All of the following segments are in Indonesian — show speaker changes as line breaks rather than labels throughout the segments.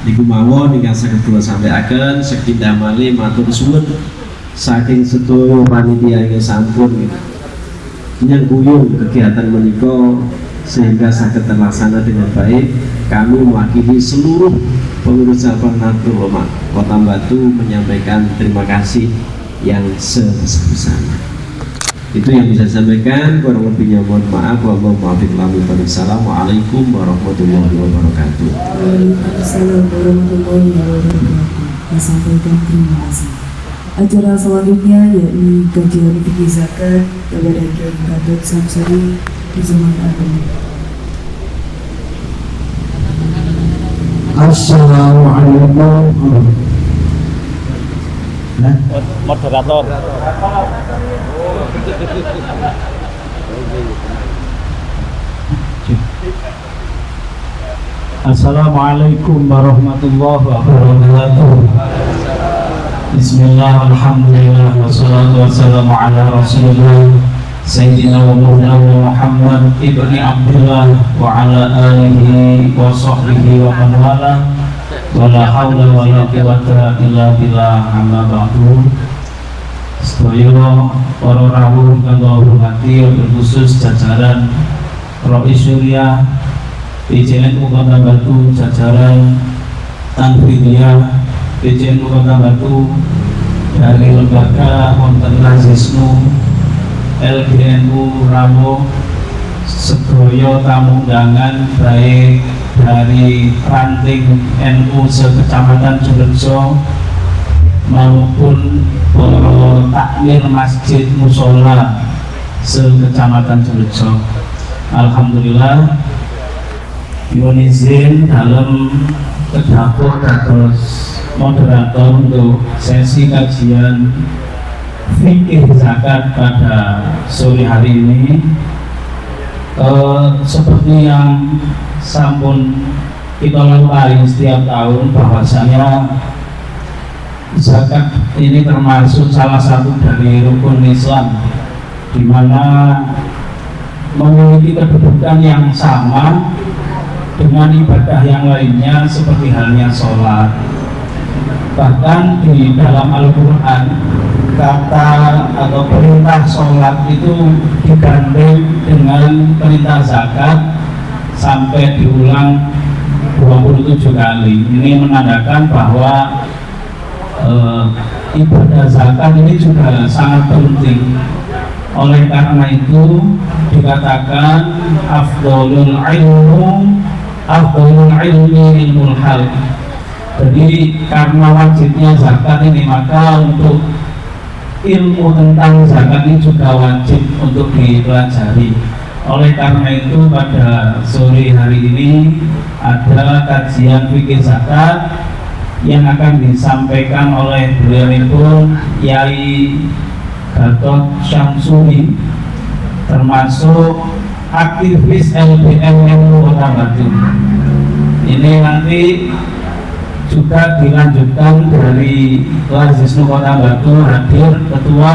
niku mawon ingkang saged kula sampaiaken sekitar malih matur suwun saking sedaya panitia ingkang sampun nyengkuyung kegiatan menika sehingga saged terlaksana dengan baik. Kami mewakili seluruh pengurus cabang Nahdlatul Ulama Kota Batu menyampaikan terima kasih yang sebesar-besarnya. Itu yang bisa disampaikan, kurang lebihnya mohon maaf. Wassalamualaikum warahmatullahi wabarakatuh.
Waalaikumsalam warahmatullahi wabarakatuh. Disampaikan terima kasih. Acara selanjutnya yakni kajian fikih zakat kepada Kiai Gatot Samsuri di Zaman Agung.
Assalamualaikum.
Moderator.
Assalamualaikum warahmatullahi wabarakatuh. Bismillah, alhamdulillah, wassalatu wassalamu ala rasulillah Sayyidina wa Maulana Muhammad ibni Abdullah wa ala alihi wa sahbihi wa man wala wa la hawla wa la quwwata illa billah, amma ba'du. Sedaya para rawuh kang hormati, khusus jajaran Rais Surya PJNU Kota Batu, jajaran Tanfidiyah PJNU Kota Batu, dari lembaga wonten Razisnu LGNU Ramo, sedaya tamu undangan baik dari ranting NU sekecamatan Jurejo maupun takmir masjid musola sekecamatan Jurejo. Alhamdulillah, nyuwun izin dalam kedapur dados moderator untuk sesi kajian fikih zakat pada sore hari ini. Seperti yang sampun kita lakukan setiap tahun, bahwasanya zakat ini termasuk salah satu dari rukun Islam, di mana memiliki kedudukan yang sama dengan ibadah yang lainnya seperti halnya sholat. Bahkan di dalam Al-Quran kata atau perintah sholat itu digandeng dengan perintah zakat sampai diulang 27 kali. Ini menandakan bahwa ibadah zakat ini juga sangat penting. Oleh karena itu dikatakan afdhalul ilmi ilmul hal. Jadi karena wajibnya zakat ini, maka untuk ilmu tentang zakat ini juga wajib untuk dipelajari. Oleh karena itu pada sore hari ini ada kajian fikih zakat yang akan disampaikan oleh beliau itu Yai Gatot Samsuri, termasuk aktivis LBMNU Kota Batu. Ini nanti juga dilanjutkan dari Razisnu Kota Batu, hadir ketua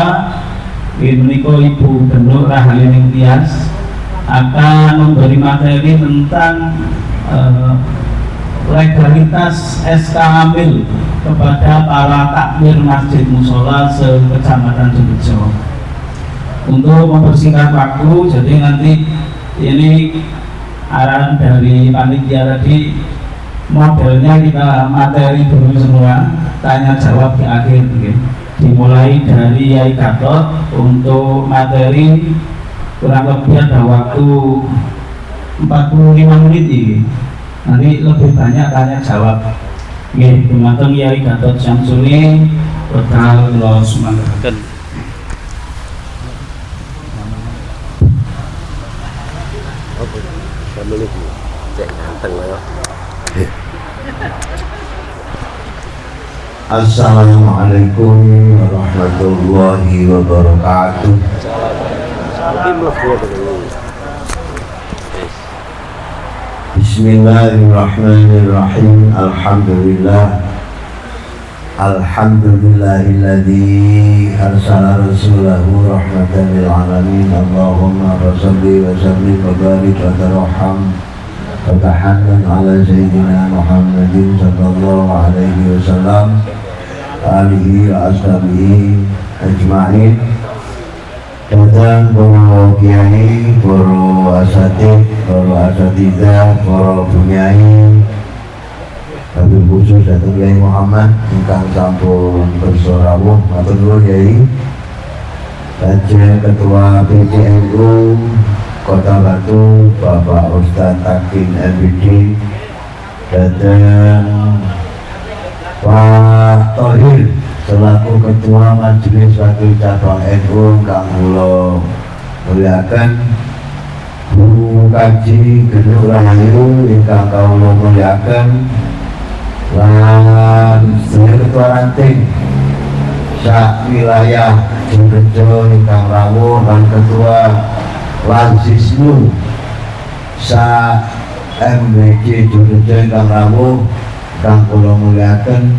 Ibu Benur Rahayu Tias, akan memberi materi tentang legalitas SK Amil kepada para takmir masjid musola sekecamatan Jurejo. Untuk mempersingkat waktu, jadi nanti ini arahan dari panitia tadi, modelnya kita materi dulu semua, tanya jawab di akhir mungkin. Dimulai dari Yai Gatot untuk materi, kurang lebih ada waktu 45 menit ini. Nanti lebih banyak tanya jawab. Nggih, dumateng Yai Gatot Samsuri, total kula sumanggaken.
Assalamualaikum warahmatullahi wabarakatuh. Bismillahirrahmanirrahim. Alhamdulillahilladzi arsala rasulahu rahmatan lil alamin. Allahumma shalli wa sallim wa barik wa tarham Fatahannan ala Sayyidina Muhammadin sallallahu alaihi wasallam alihi wa ashabihi ajma'in. Datang para kiai, para asatid, para asatidzah, para bunyai, habib khusus datang Kiai Muhammad ingkang sampun bersorawuh matur nuwun Kiai. Lajeng Ketua PCNU Kota Batu Bapak Ustadz Takin MBD, datang Pak Thohir selaku Ketua Majelis Wakil Cabang NU kang kula muliakan, Bu Kaji Genuk Rahayu ingkang kula muliakan, lan sedherek Ketua Ranting sak wilayah Jembejo ingkang rawuh, lan Ketua Lansisnu sak MWC Jembejo ingkang rawuh kang kula muliakan,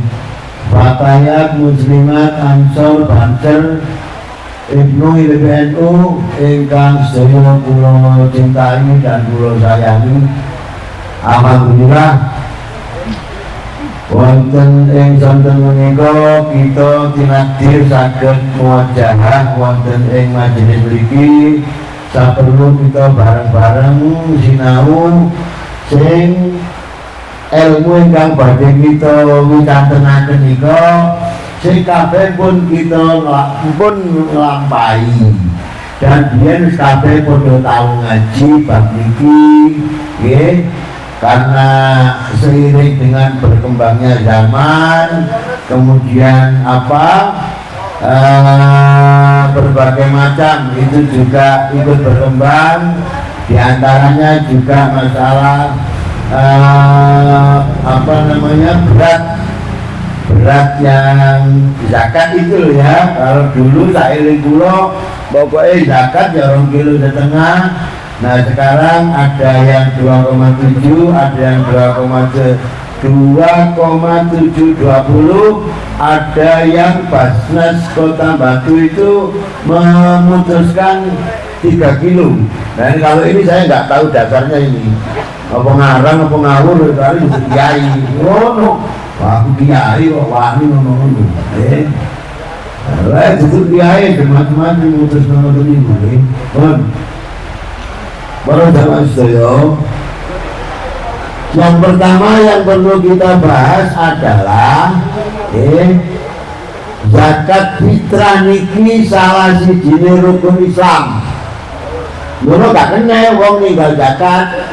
Fatayat Muslimat Ansor Banser Ibnu IPNU ingkang sedaya kula cintai dan kula sayangi. Alhamdulillah wonten ing sonten menika kita tinadhir saged muwajahah wonten ing majelis mriki, saperlu kita bareng-bareng sinau sing ilmu ingkang badhe kita witantenaken nika sing kabeh pun kita pun nglampahi, dan biyen kabeh padha tau ngaji bab niki nggih. Karena seiring dengan berkembangnya zaman, kemudian berbagai macam itu juga ikut berkembang, diantaranya juga masalah berat yang zakat itu loh ya. Kalau dulu sairing kula pokoknya zakat ya 2,5 kilo. Nah sekarang ada yang 2,7, ada yang 2,720, ada yang Basnas Kota Batu itu memutuskan 3 kilo. Nah kalau ini saya nggak tahu dasarnya ini, apa ngarang apa ngawur, kali itu kiai. Oh, wah aku kiai kok wani ngono-ngono. Lah itu kiai macam-macam mutus ngono ini. Para jamaah sedaya, yang pertama yang perlu kita bahas adalah zakat fitrah niki salah sijine rukun Islam. Ngono gak kena wong ninggal zakat.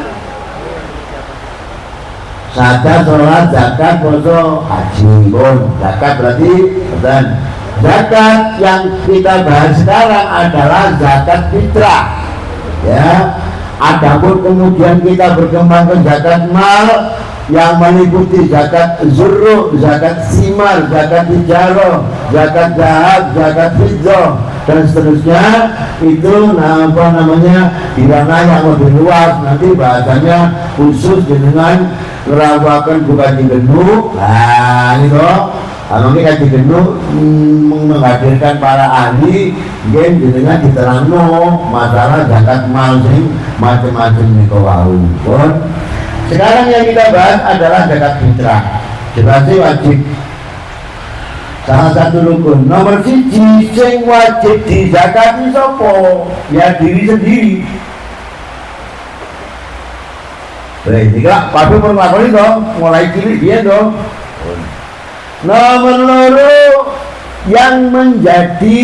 Sadat, sholat, zakat, poso, haji, zakat berarti betul. Zakat yang kita bahas sekarang adalah zakat fitrah. Ya. Adapun kemudian kita berkembang ke zakat mal yang meliputi zakat zurru, zakat simar, zakat tijaroh, zakat zahab, zakat fiddah dan seterusnya. Itu di ranah yang lebih luas, nanti bahasanya khusus dengan merawakan bukan digenuk. Nah itu kalau kita digenuk menghadirkan para ahli game dengan diterangno masalah zakat mal sing macam-macam niku wau. Sekarang yang kita bahas adalah zakat fitrah. Jelas wajib. Salah satu rukun nomor 1 sing wajib dizakati sapa? Ya diri sendiri. Baik, jika Pak pun melakukan itu mulai cilik dia dong. Nomor 2 yang menjadi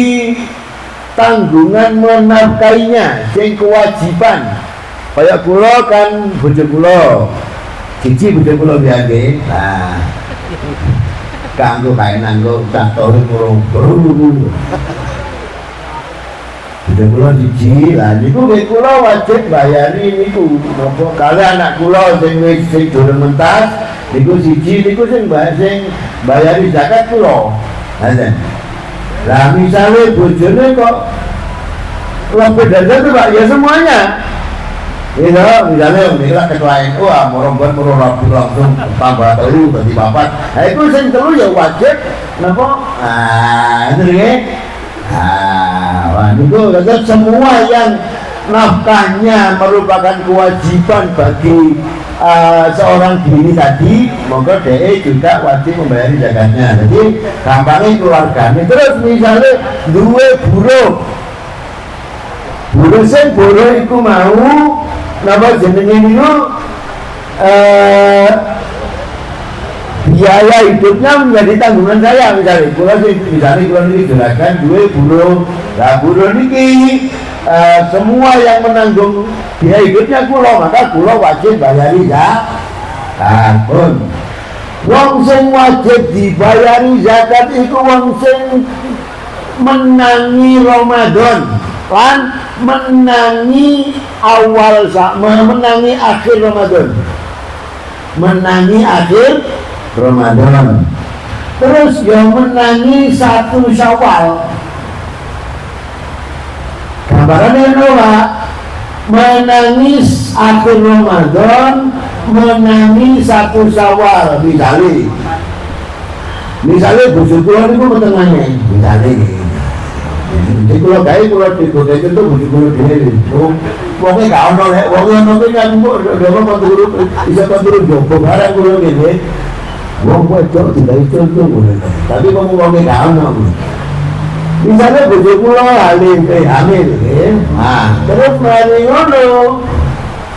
tanggungan menafkainya sing kewajiban. Kayak kula kan bojo kula. Siji bojo kula biyen. Nah. Kanggo kae nanggo kantor kurung. Bojo kula siji, lah niku kula wajib bayari niku. Napa kali anak kula sing durung mentas niku siji niku sing bayari zakat kula. Lah misalnya bojone kok lebih dari itu Pak, ya semuanya. Gitu, misalnya inilah ketua NU, morong-morong murung langsung tambah telu berarti 4. Nah itu sing telu ya wajib, napa? Itu ya. Itu semua yang nafkahnya merupakan kewajiban bagi seorang diri tadi, maka dia juga wajib membayar zakatnya. Jadi gampangnya keluarganya. Terus misalnya dua buruh sing buruh iku mau napa jenenge niku biaya hidupnya menjadi tanggungan saya. Misalnya kalau ini juragan dua buruh, nah buruh niki semua yang menanggung biaya hidupnya kulo, maka kulo wajib bayari zakat. Wong sing wajib dibayari zakat iku wong sing menangi Ramadan lan menangi menangi akhir Ramadan, menangi akhir Ramadan, terus ya menangi 1 Syawal. Gambarannya adalah menangis akhir Ramadan, menangi 1 Syawal. Misalnya bujuk kula niku metengane, misalnya jadi kalau kaya kalau digodek itu bujuk-bujuk diri pokoknya gak ada ya, pokoknya nanti kan bisa konturun jopo barang kalau gini pokoknya cok tidak itu tapi kamu pokoknya gak ada misalnya bujuk pulau hamil nah terus mari ngono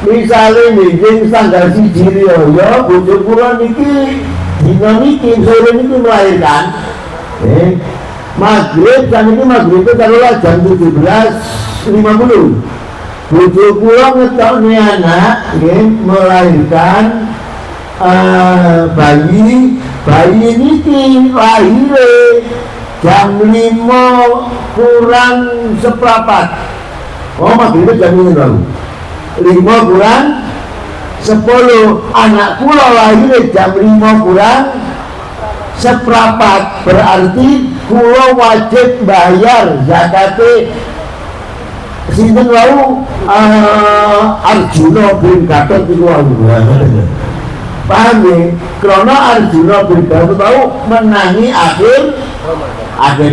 misalnya mijing tanggal siji ya bujuk pulau niki dina niki sore niki melahirkan maghrib, dan ini maghrib itu taruhlah jam 17.50 bujuk kula ngetokne anak melahirkan bayi niki lahir jam 5 kurang seperempat. Maghrib itu jam 5 kurang 10. Anak kula lahir jam 5 kurang seperempat, berarti kulo wajib bayar zakate sinten wau Arjuna bin Gatot iku paham ya? Karena Arjuna bin Gatot tahu menangi akhir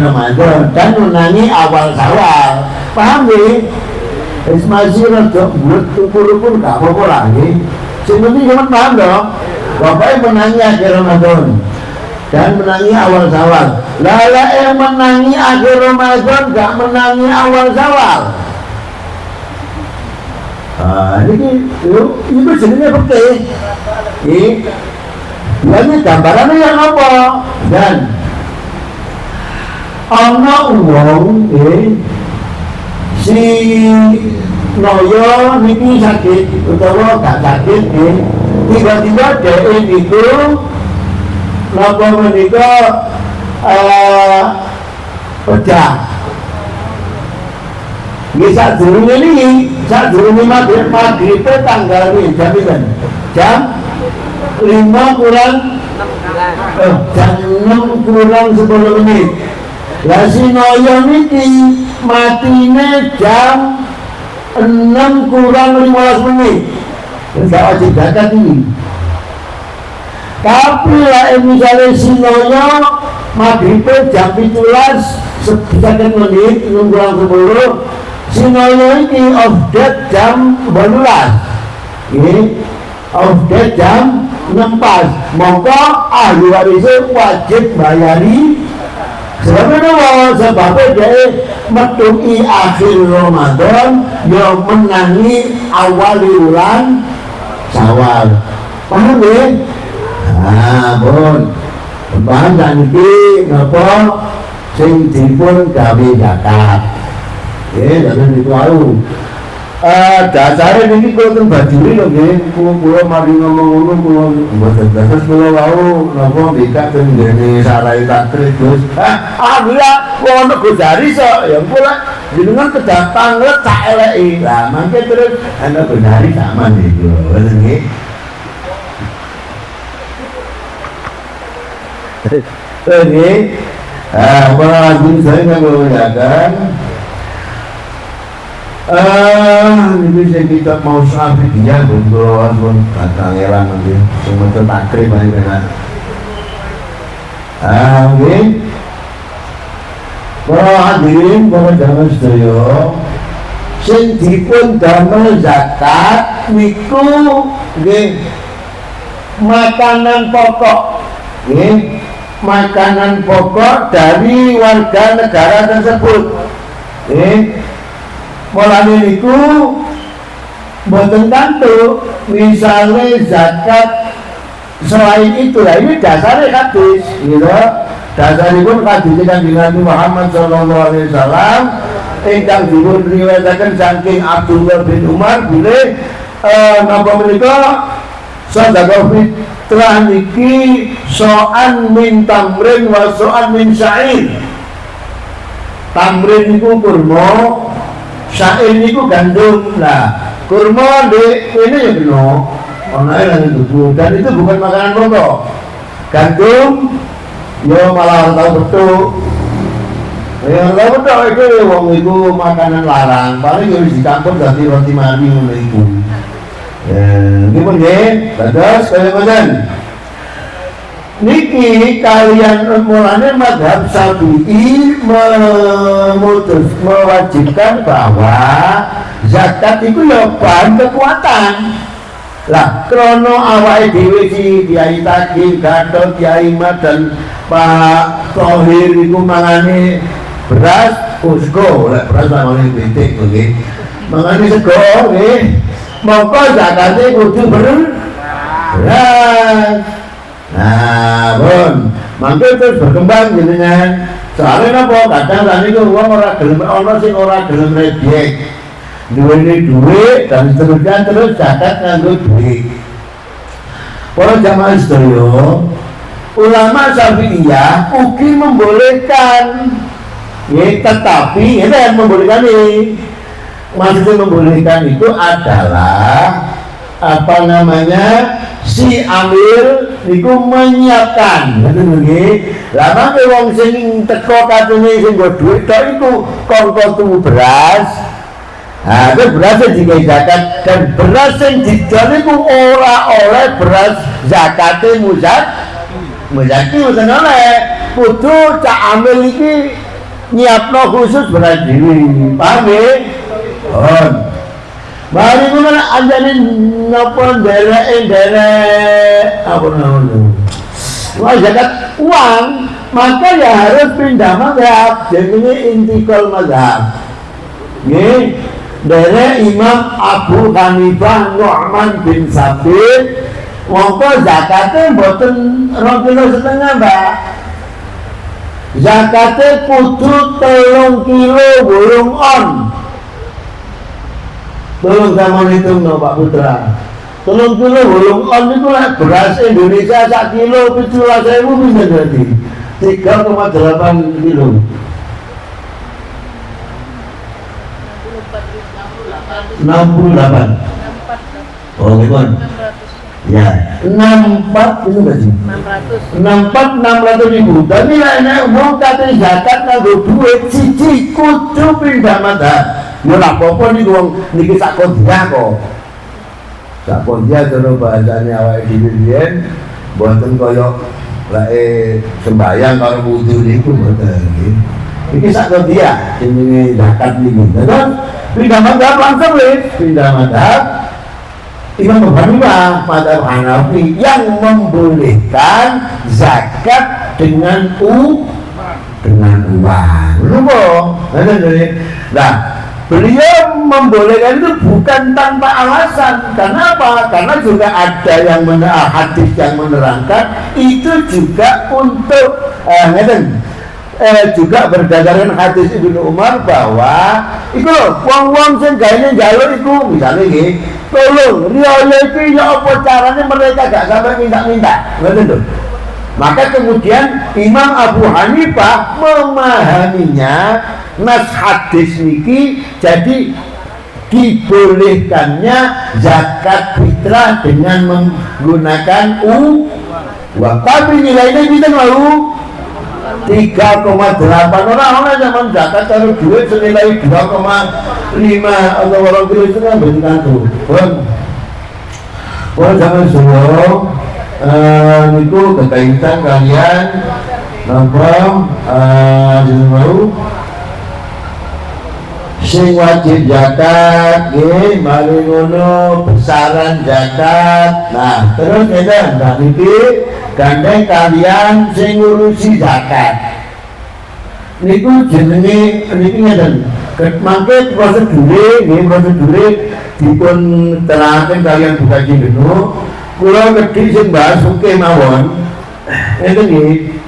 Ramadan dan menangi awal Syawal, paham ya? Masih rada buat ukur-ukur gak apa-apa lagi sing penting cuma paham dong bapaknya menangi akhir Ramadan dan menangi awal Syawal. Lala yang menangi akhir Ramadan gak menangi awal Syawal. Ini itu jenisnya betul. Ini gambarannya yang apa? Dan ana wong si Noyo niki sakit utawa gak sakit tiba-tiba dhek niku napa menika pecah. Nggih sadurunge maghrib tanggal ini jam 5 kurang jam 6 kurang 10 menit. Lah si Noyo niki matine jam 6 kurang 15 menit. Enggak wajib zakat ini. Tapi lah misalnya si Noyo maghrib jam 17 sekian menit 6 kurang 10, si Noyo ini off date jam 12 ini off date jam 6 pas, maka ahli warisnya wajib bayari sebabnya dia metuki akhir Ramadan yang menangi awal bulan Syawal, paham ya? Paham tak niki napa sing dipun gawe zakat. Jangan ditahu. Dasare niki kula ten Bajuri lho nggih, kula mari ngomong ngono kula mboten dados kula wau napa bikak ten ngene sarai takrit Gus. Alhamdulillah wong ono Gojari sok ya kula jenengan kedatang lecak eleki. Lah mangke terus ana Gojari sama niku. Ngoten nggih. Oke, apalagi saya nggak mengatakan ini saya kita mau sampai dia bentuk pun kata ngeran nanti sementara takrib aja kan. Oke, para hadirin para jamaah sedaya, sing dipun damel zakat niku nggih makanan pokok, makanan pokok dari warga negara tersebut. Mulane niku mboten kantuk, misalnya zakat selain itu, lah ini dasarnya hadis, gitu. Dasaripun hadis Kanjeng Nabi Muhammad sallallahu alaihi wasallam ingkang dipun riwayataken saking Abdullah bin Umar bilih napa menika sedekah fitrah niki so'an min tamrin wa so'an min syair. Tamrin niku kurma, syair niku gandum. Lah kurma ndek kene ya kena ana lan tubuh, dan itu bukan makanan pokok. Gandum ya malah tahu betul. Ya tahu betul itu wong iku makanan larang, paling harus dicampur dadi roti mari ngono iku. Gimana nggih? Terus kaya ngoten. Niki kalian mulane mazhab Syafi'i mewajibkan bahwa zakat itu ya bahan kekuatan. Lah krono awake dhewe iki Kiai Taqi, Gatot, Kiai Mat dan Pak Thohir iku mangane beras usgo, lek beras mangane pitik nggih. Mangane sego nggih. Mongko zakate kudu beras. Nah, pun mangke terus berkembang jenengan. Soalnya napa kadang tadi ku wong ora gelem ana sing ora gelem redyek. Duweni duit dan seterusnya terus zakat nganggo duit. Para jamaah sedaya, ulama Syafi'iyah ugi membolehkan. Ya, tetapi ini yang membolehkan ini. Maksudnya membolehkan itu adalah apa namanya, si amil niku menyiapkan, ngoten nggih. Lah mangke wong sing teko katene sing nggo dhuwit tok iku kongko tuku beras. Nah, itu beras yang dikai zakat, dan beras yang didol itu ora oleh beras zakatnya muzaki mboten oleh. Kudu cak amil iki nyiapno khusus beras dhewe. Paham nggih? Mari ngono anjane napa nderek apa namanya? Wah, zakat uang, maka ya harus pindah mazhab, jenenge intikal mazhab. Nggih. Dari Imam Abu Hanifah Nu'man bin Sabit, mongko zakatnya mboten 2,5 kilo, Mbak. Zakatnya kudu 3 kilo burung on. Tolong sama hitung no Pak Putra. 3 kilo burung on itu lah beras Indonesia 1 kilo 17.000 bisa jadi 3,8 kilo. 68. Oh, gimana? Ya, 64 itu berarti 600 ribu. Tapi lah mau kata zakat nganggo duit siji kudu pindah mazhab. Ya lah apa niku wong niki sak kondia kok. Sak kondia cara bahasane awake dhewe riyen mboten kaya lek sembayang karo wudu niku mboten nggih. Iki sak kondia jenenge zakat niku. Pindah mazhab langsung pindah mazhab Imam Abu Hanifah mazhab Hanafi yang membolehkan zakat dengan uang. Nah, beliau membolehkan itu bukan tanpa alasan. Karena apa? Karena juga ada yang hadis yang menerangkan itu juga untuk juga berdasarkan hadis Ibnu Umar bahwa iku lho wong-wong sing gaene njaluk iku misale nggih tolong riyo iki ya apa carane mereka gak sampai minta-minta ngoten lho. Maka kemudian Imam Abu Hanifah memahaminya nas hadis niki jadi dibolehkannya zakat fitrah dengan menggunakan uang. Tapi nilainya kita mau 3,8 orang zaman zakat kalau duit senilai 2,5 atau orang kilo itu kan berikan tuh. Jangan semua itu kekaitan kalian nampak mau sing wajib zakat nggih mari ngono besaran zakat. Nah terus ngeten Mbak niki gandeng kalian sing ngurusi zakat niku jenenge niki ngeten mangke prosedure nggih prosedure dipun terangkan kalian buka jenengan kula kedhi sing bahas oke mawon ngeten nggih.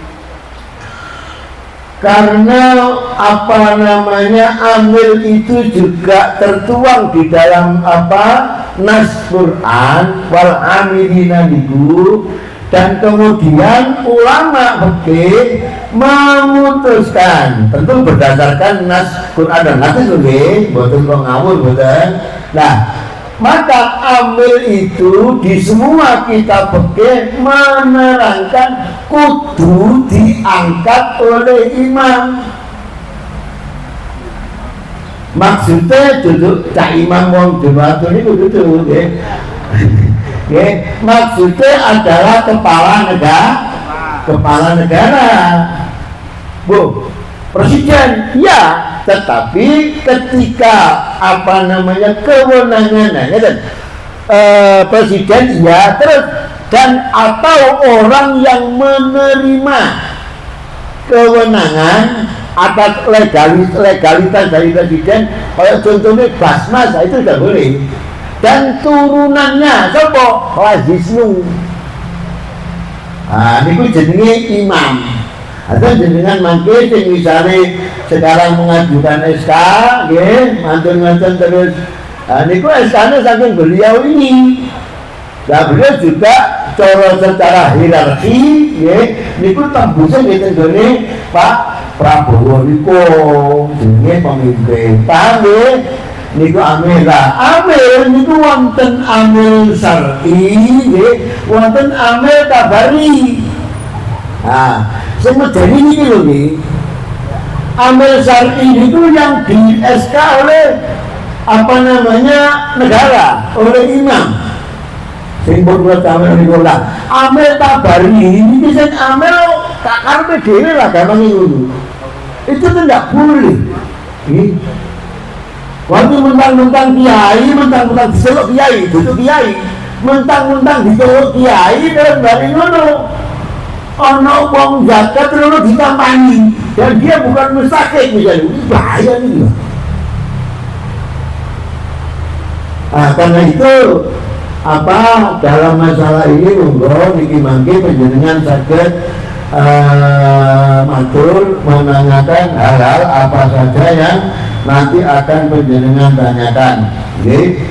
Karena apa namanya amil itu juga tertuang di dalam apa nas Quran wal amilina niku, dan kemudian ulama fikih memutuskan tentu berdasarkan nas Quran dan nas itu nggih mboten kok ngawur mboten. Nah maka amil itu di semua kitab fikih menerangkan kudu diangkat oleh imam. Maksudnya duduk cak imam wong jemaat ini kudu nggih. Nggih, maksudnya adalah kepala negara. Bu, presiden ya, tetapi ketika apa namanya kewenangannya presiden ya terus dan atau orang yang menerima kewenangan atas legalitas dari presiden, kalau contohnya Basmas itu tidak boleh, dan turunannya siapa? Lazisnu. Nah, ini jenenge imam. Atau jenengan mangke sing misale sekarang mengajukan SK nggih mantun-mantun terus niku SK-ne saking beliau ini. Nah beliau juga cara secara hierarki nggih niku tembusnya ngeten gone Pak Prabowo niku jenenge pemimpin nggih niku amil niku wonten amil syar'i nggih wonten amil kabari. Nah semua jadi ini loh nih amil syar'i itu yang di SK oleh apa namanya negara, oleh imam simbol pertama Nicola amil tabari ini bisa amil kakar berdiri lah gampang itu tidak boleh waktu mentang-mentang kiai mentang-mentang diseluk kiai duduk kiai mentang-mentang diseluk kiai dan dari ngono ono wong zakat terus ditampani dan dia bukan mustahik misalnya, ini bahaya nih. Karena itu apa dalam masalah ini monggo niki mangke panjenengan saged matur menanyakan hal-hal apa saja yang nanti akan panjenengan tanyakan. Nggih.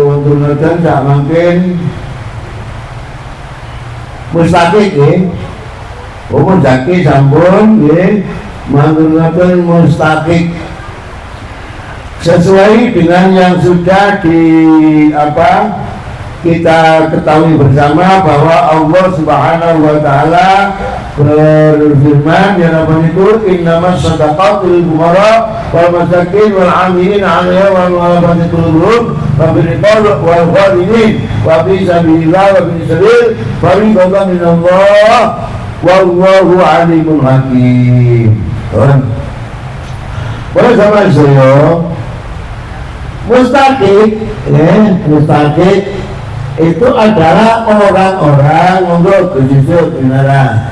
Untuk nonton tak mungkin mustaqik nggih. Umur zaki sampun nggih manggunaken mustaqik sesuai dengan yang sudah kita ketahui bersama bahwa Allah Subhanahu wa taala berfirman ya Rabbana itu innamas shadaqatul fuqara wal masakin wal 'amilin 'alaiha wal mu'allafati qulubuhum wa bil riqab wal gharimin wa fi sabilillah wa fi sabil fariidatan min Allah wallahu 'alimun hakim. Boleh sama saya mustaqik itu adalah orang-orang monggo kejujur benaran.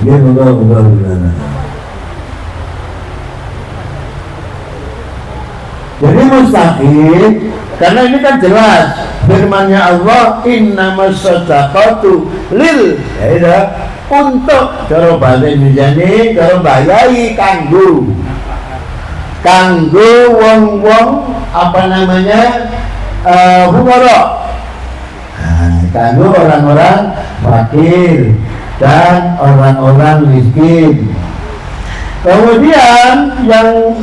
Dia monggo benaran. Jadi mustaqik karena ini kan jelas firman-Nya Allah innamas shadaqatu lil untuk cara bahasa Indonesia ini cara bayai kanggo wong-wong apa namanya fuqara, kanggo orang-orang fakir dan orang-orang miskin. Kemudian yang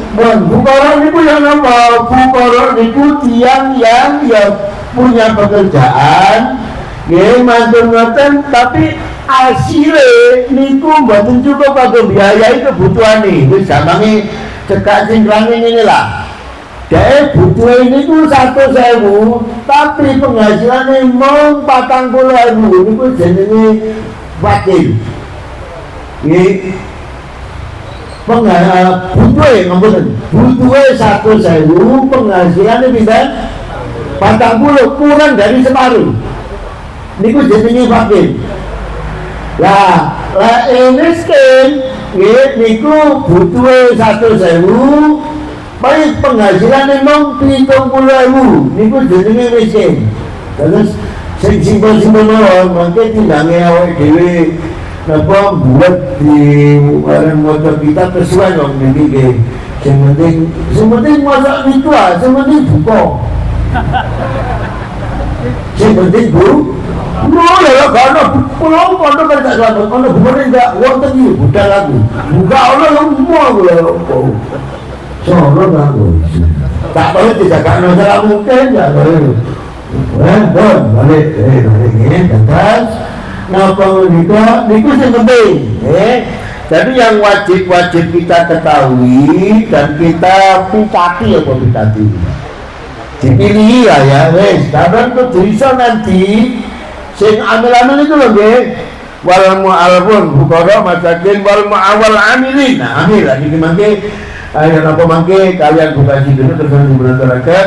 fuqara itu yang apa? Fuqara itu tiang yang punya pekerjaan nggih mantun-mantun tapi asile niku mboten cukup kanggo biayai kebutuhane. Wis gampange cekak singkrane ngene lah. Dek butuh ini ku 100.000, tapi penghasilannya mung 40.000. Ini ku jenenge wakil. Ini butuhnya 100.000, penghasilannya pindah 40, kurang dari separuh. Ini ku jenenge wakil. Lah miskin, niku butuhnya 100.000, baik penghasilan memang 70.000, niku jenenge miskin. Terus sing simpel-simpel mawon, mangke tindange awake dhewe napa buat di warung motor kita sesuai dong niki. Sing penting masak itu ah, sing penting buka. Sing penting bu. Ya karena pulau kono kan tak selamat, kono bukan enggak wonten iki budal aku. Buka Allah yang mau lho. Sono aku. Tak boleh dijagakno salah mungkin ya boleh. Bon, balik ini tegas. Napa niku sing penting, Jadi yang wajib kita ketahui dan kita pitati apa pitati. Dipilih ya wes, kadang tuh bisa nanti sing amil-amil itu loh wal mu'alafun fuqara masakin wal mu'awal amilin. Nah amil lagi mangke ayo napa mangke kalian buka dulu terus diberantarakan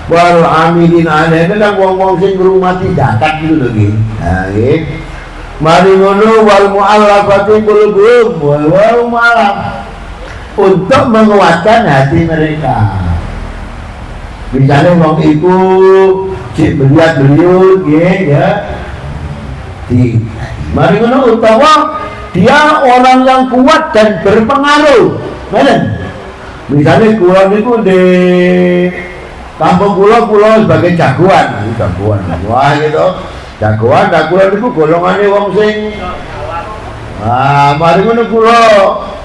wal amilin ana itu kan wong-wong sing ngrumati zakat gitu lho nggih. Nah nggih. Mari ngono wal mu'allafati qulubuhum wal mu'allaf untuk menguatkan hati mereka. Misalnya wong iku cek beliau ya mari ngono utawa dia orang yang kuat dan berpengaruh. Misalnya kula niku di kampung kula sebagai jagoan. Wah gitu. Jagoan kula niku golongane wong sing mari ngono kula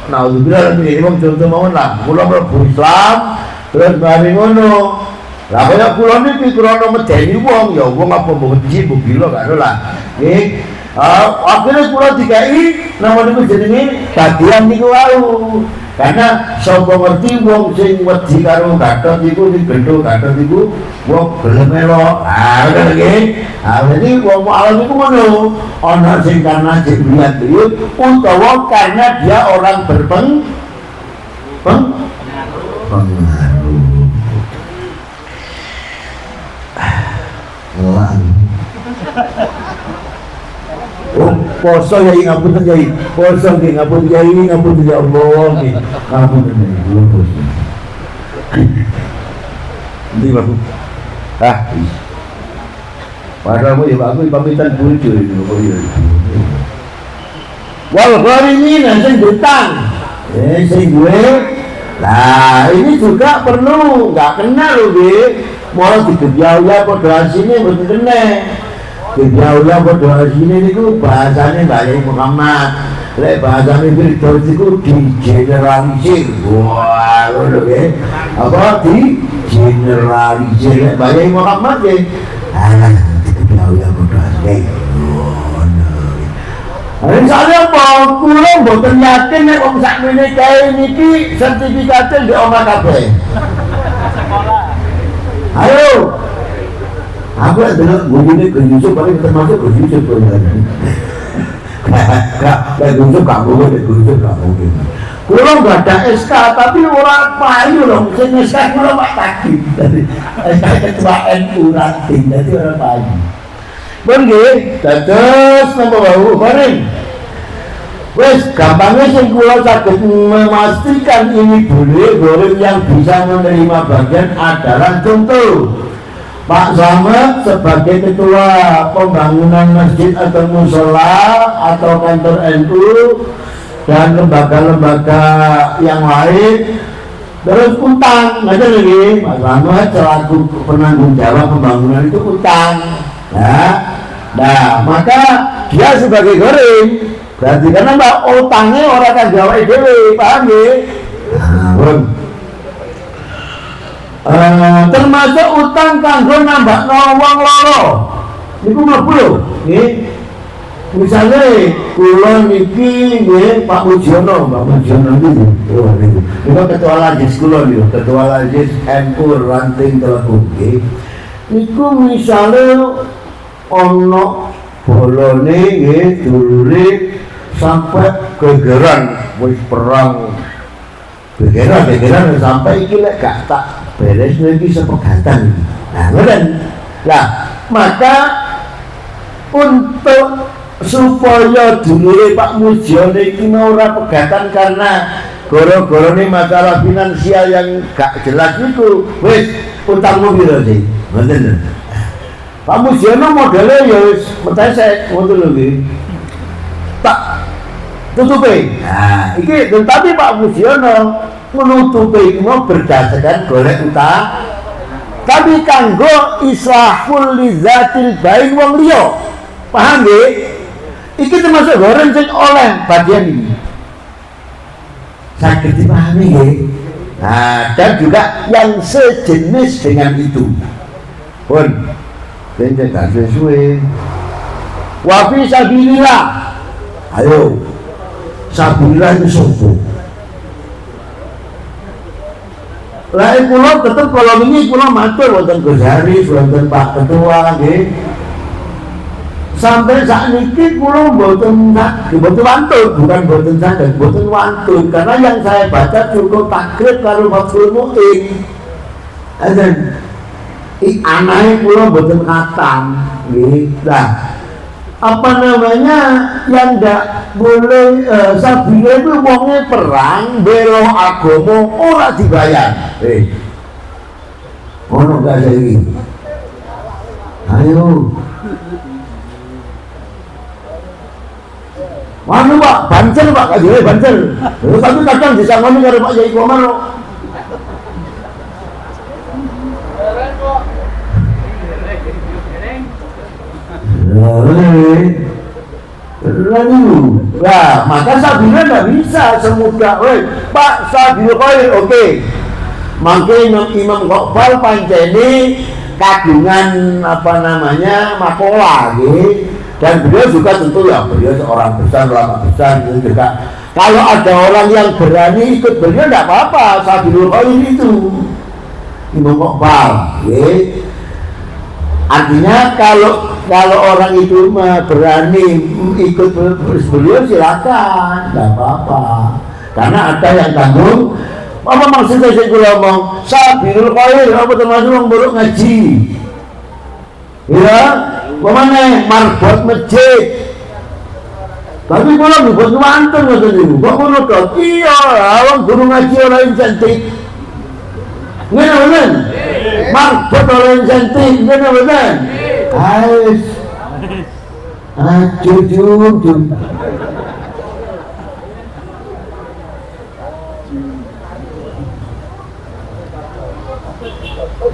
naudzubillah iki wong contoh mawon lah. Kula mlebu Islam terus mari ngono. Lah kaya kula niki krana medeni wong ya wong apa benci mbok gak lah. Nggih. Akhirnya kula dikai nama niku jenenge bagian niku wau. Karena sapa ngerti wong sing wedi karo Gatot iku digendo Gatot iku wong gelem elok. Ngono nggih. Jadi wong alam iku ngono. Ana sing karena jibriat utawa karena dia orang pengaruh. Poso ya ngapunten Yai. Poso nggih ngapunten Yai, ngapunten ya Allah nggih. Ngapunten kula poso. Ndi Pak? Padahal ya aku pamitan bojo iki kok ya. Wal gharimin sing utang. Sing duwe. Lah ini juga perlu enggak kena lho nggih. Mau digebyaya padha asine mboten kena. Gebyaya padha asine niku bahasane Mbak Yai Muhammad. Lek bahasane Firdaus iku digeneralisir. Wah, ngono nggih. Apa digeneralisir Mbak Yai Muhammad nggih. Gebyaya padha asine. Misalnya apa? Kula mboten yakin nek wong sakmene kae niki sertifikate ndek omah kabeh. Ayo, aku adalah begini ke Yusuf, paling termasuk ke Yusuf Gak Yusuf gak mungkin. Kurang gak ada SK, tapi orang payu loh, sing SK kurang pak tadi. SK ketua NU ranting, jadi orang payu. Bener, terus nama bau kering. Wes gampangnya sing kula saged memastikan ini boleh goreng yang bisa menerima bagian adalah contoh Pak Samad sebagai ketua pembangunan masjid atau musola atau kantor NU dan lembaga-lembaga yang lain terus utang aja lagi Pak Samad selaku penanggung jawab pembangunan itu utang nah maka dia sebagai goreng berarti karena mbak utangnya orang kan gawe dhewe, paham nggih? Termasuk utang kanggo nambah wong loro. Niku mlebu lho, nggih. Misalnya kula niki nggih Pak Mujiono niku. Oh niku. Niku ketua Lajis kula niku, ketua Lajis NU Ranting Telukung nggih. Niku misale ana bolone nggih dulure sampai gegeran wis perang. Gegeran sampai iki lek gak tak beres iki sepegatan. Nah, ngoten. Lah, maka untuk supaya dulure Pak Mujiono iki ora pegatan karena goro-gorone masalah finansial yang gak jelas itu wis utangmu piro sih ngoten. Pak Mujiono modele ya wis metesek ngoten lho nggih tak tutupi. Nah iki tapi Pak Mujiono menutupi mau berdasarkan golek utang tapi kanggo islahul lizatil bain wong liya. Paham nggih? Iki termasuk goreng sing oleh bagian ini. Sakit dipahami ya. Nah, dan juga yang sejenis dengan itu. Pun, benjek gak sesuai. Wafi sabilillah. Ayo, sabilillah itu sopo. Lah, kulo tetep kalau ini kulo matur wonten Gus Haris, wonten Pak Ketua, nggih. Sampai saat ini kulo boten wantun, bukan boten sadar, boten wantun karena yang saya baca cukup takrib kalau Fathul Mu'in. Dan anaknya kulo boten khatam, nah apa namanya yang ndak boleh sabile itu wongnya perang belo agomo ora dibayar. Ono gak lagi? Ayo. Mana Pak, Banser Pak, kajian Banser. Tapi kadang disangoni karo Pak Yai Komando. Nah, maka Sabila nggak bisa semudah. Pak Sabil Khair, oke. Maka Imam Qokbal panceni kagungan apa namanya makola, gitu. Dan beliau juga tentu ya beliau seorang besar, ulama besar itu juga. Kalau ada orang yang berani ikut beliau tidak apa-apa. Sabilul Khair itu Imam Qokbal, artinya kalau orang itu berani ikut beliau silakan, tidak apa-apa. Karena ada yang tanggung. Apa maksudnya saya ngomong Sabilul Khair apa termasuk orang buruk ngaji, ya? Kemana marbot masjid tapi kalau dibuat ngantor nggak tahu kok ngono dok iya orang guru ngaji orang insentif nggak marbot orang insentif nggak ais jujur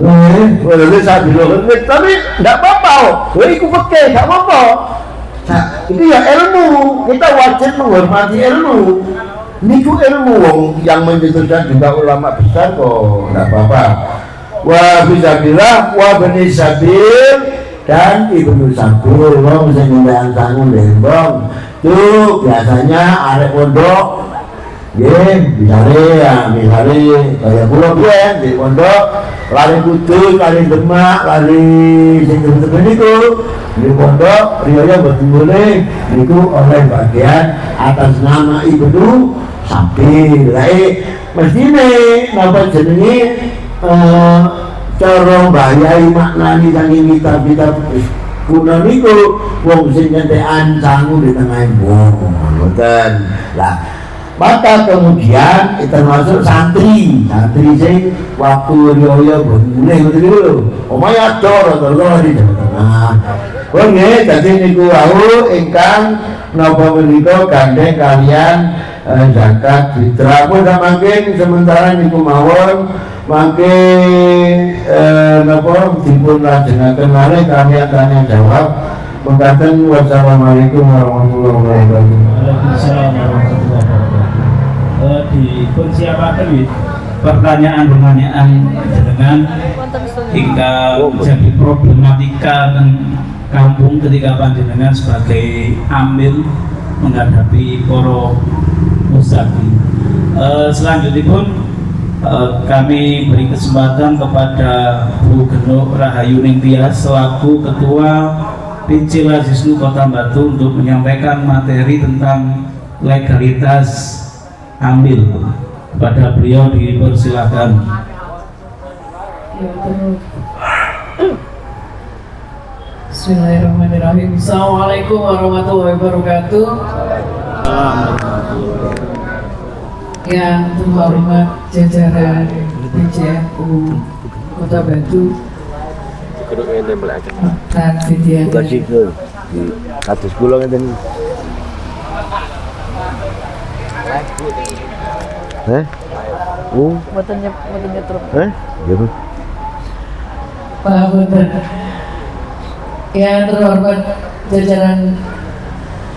boleh saya bilang, tapi tidak apa-apa. Ikut pakai, tidak apa-apa. Itu ya ilmu. Kita wajib menghormati ilmu. Niku ilmu yang menjadikan juga ulama besar kok, tidak apa-apa. Wa bisabillah, wa bani sabil dan ibnu sabil. Wong sing nyembah tanggung lembong. Tuh biasanya arek pondok. Misalnya kayak pulau bian di pondok lari Kudus, lari Demak, lari sing-sing niku di pondok riyoyo boten boleh niku oleh bagian atas nama Ibnu Sabil. Mestine napa jenenge cara mbayai maknani saking kitab-kitab kuno niku wong sing nyentekan sangu di tengah wong ngoten. Lah maka kemudian termasuk santri sing waktu riyo mulai begitu dulu omaya dor di Jawa Tengah. Nggih dadi niku wau ingkang napa menika gandeng kalian zakat fitrah pun mangke sementara niku mawon mangke napa dipun lajengaken malih kami tanya jawab. Mengatakan wassalamualaikum warahmatullahi wabarakatuh.
Waalaikumsalam warahmatullahi wabarakatuh. Dipersiapkan pertanyaan-pertanyaan dengan hingga jadi problematika dan kampung ketika panjenengan sebagai amil menghadapi para muzaki. Selanjutnya kami beri kesempatan kepada Bu Genuk Rahayu Ningtyas selaku Ketua PC Lazisnu Kota Batu untuk menyampaikan materi tentang legalitas amil. Kepada beliau dipersilakan.
Bismillahirrahmanirrahim. Assalamualaikum warahmatullahi wabarakatuh. Yang terhormat jajaran PJNU Kota Batu dan Vidya
Kados kula ngeten.
Mboten nyetrum.
Ya, Bu.
Pak Bunten. Yang terhormat jajaran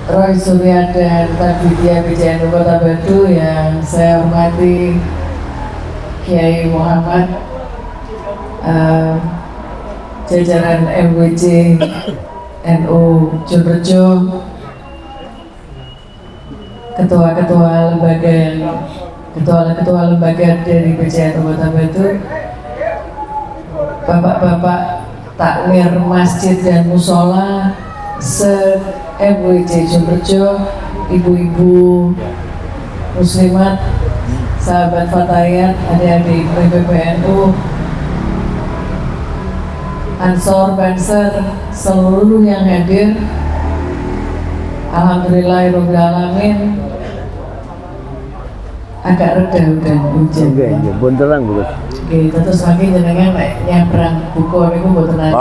Roy Surya dan Tan Vidya PJNU Kota Batu yang saya hormati Kiai Muhammad, jajaran MWC NU Jogrejo, ketua-ketua lembaga dari PJNU Kota Batu, bapak-bapak takmir masjid dan musola se-MWC Jogrejo, ibu-ibu muslimat, sahabat Fatayat, adik-adik PBNU, Ansor, Banser, seluruh yang hadir. Alhamdulillahirabbil alamin. Agak reda udah hujan.
Nggih, pun terang, Bu.
Oke, terus lagi jenengan nyabrang buku niku mboten aja.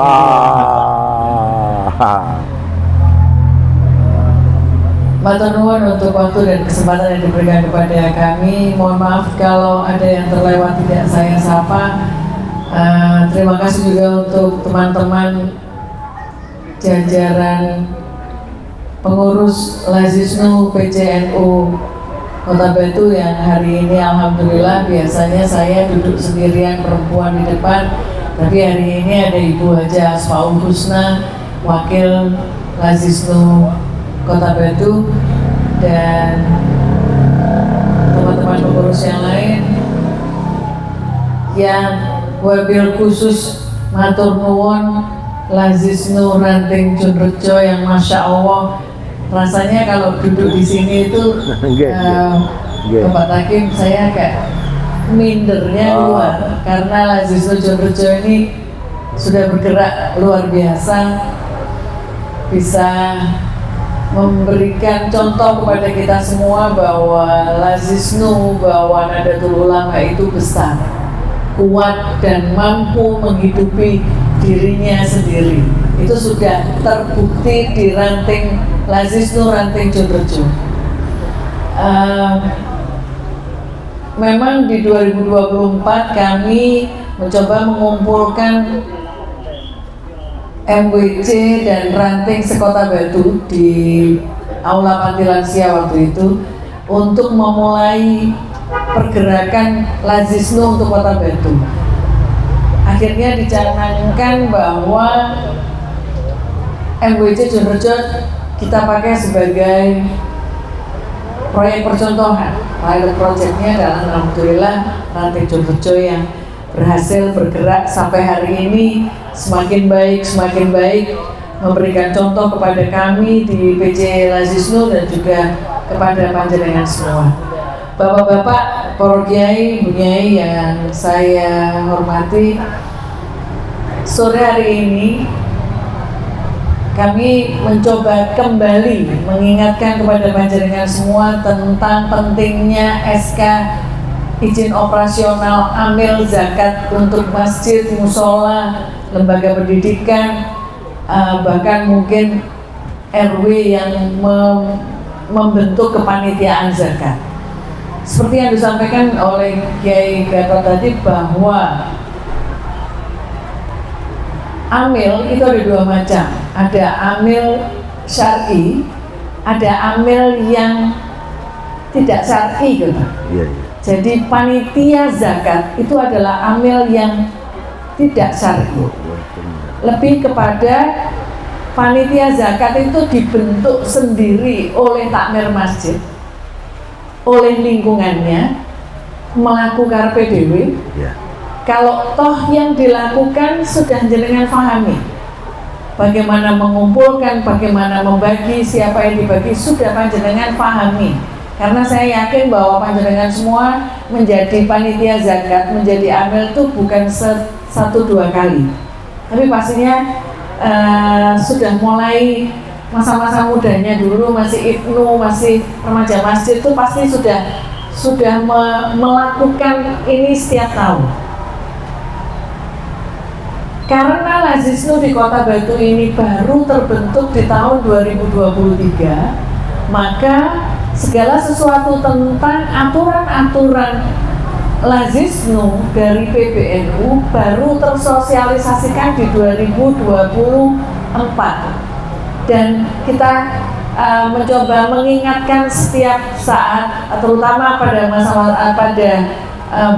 Matur nuwun untuk waktu dan kesempatan yang diberikan kepada kami. Mohon maaf kalau ada yang terlewat tidak saya sapa. Terima kasih juga untuk teman-teman jajaran pengurus Lazisnu PJNU Kota Batu yang hari ini alhamdulillah, biasanya saya duduk sendirian perempuan di depan, tapi hari ini ada Ibu Haja Asmaul Husna, Wakil Lazisnu Kota Batu, dan teman-teman pengurus yang lain yang wabil khusus matur nuwun Lazisnu Ranting Jogrejo yang Masya Allah rasanya kalau duduk di sini itu Bapak Takim saya kayak mindernya luar karena Lazisnu Jogrejo ini sudah bergerak luar biasa, bisa memberikan contoh kepada kita semua bahwa Lazisnu, bahwa Nahdlatul Ulama itu besar, kuat dan mampu menghidupi dirinya sendiri. Itu sudah terbukti di Ranting Lazisnu Ranting Jogrejo. Memang di 2024 kami mencoba mengumpulkan MWC dan Ranting sekota Batu di Aula Panti Lansia waktu itu untuk memulai pergerakan Lazisnu untuk Kota Batu. Akhirnya dicanangkan bahwa MWC Jogrejo kita pakai sebagai proyek percontohan. Pilot projectnya adalah alhamdulillah Ranting Jogrejo yang berhasil bergerak sampai hari ini semakin baik, memberikan contoh kepada kami di PC Lazisnu dan juga kepada panjenengan semua. Bapak-bapak, para kiai, bu kiai yang saya hormati, sore hari ini kami mencoba kembali mengingatkan kepada panjenengan semua tentang pentingnya SK izin operasional amil zakat untuk masjid, musola, lembaga pendidikan, bahkan mungkin RW yang membentuk kepanitiaan zakat. Seperti yang disampaikan oleh Kiai Gatot tadi bahwa amil itu ada dua macam, ada amil syar'i, ada amil yang tidak syar'i gitu. Jadi panitia zakat itu adalah amil yang tidak syar'i, lebih kepada panitia zakat itu dibentuk sendiri oleh takmir masjid, oleh lingkungannya, melakukan PDW. Kalau toh yang dilakukan sudah jenengan pahami, bagaimana mengumpulkan, bagaimana membagi, siapa yang dibagi, sudah panjenengan pahami. Karena saya yakin bahwa panjenengan semua menjadi panitia zakat, menjadi amil itu bukan satu dua kali, tapi pastinya sudah mulai masa-masa mudanya dulu, masih ibnu, masih remaja masjid, itu pasti sudah melakukan ini setiap tahun. Karena Lazisnu di Kota Batu ini baru terbentuk di tahun 2023, maka segala sesuatu tentang aturan-aturan Lazisnu dari PBNU baru tersosialisasikan di 2024, dan kita mencoba mengingatkan setiap saat, terutama pada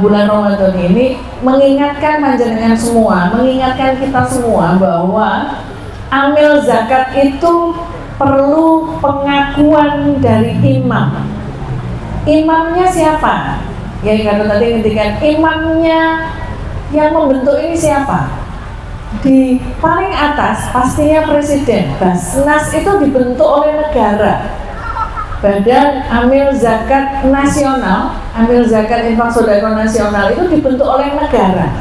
bulan Ramadan ini, mengingatkan panjenengan semua, mengingatkan kita semua bahwa amil zakat itu perlu pengakuan dari imam. Imamnya siapa? Ya, kalau tadi ngintikan imamnya yang membentuk ini siapa? Di paling atas pastinya presiden. Basnas itu dibentuk oleh negara. Badan Amil Zakat Nasional, Amil Zakat Infak Sodaqah Nasional itu dibentuk oleh negara,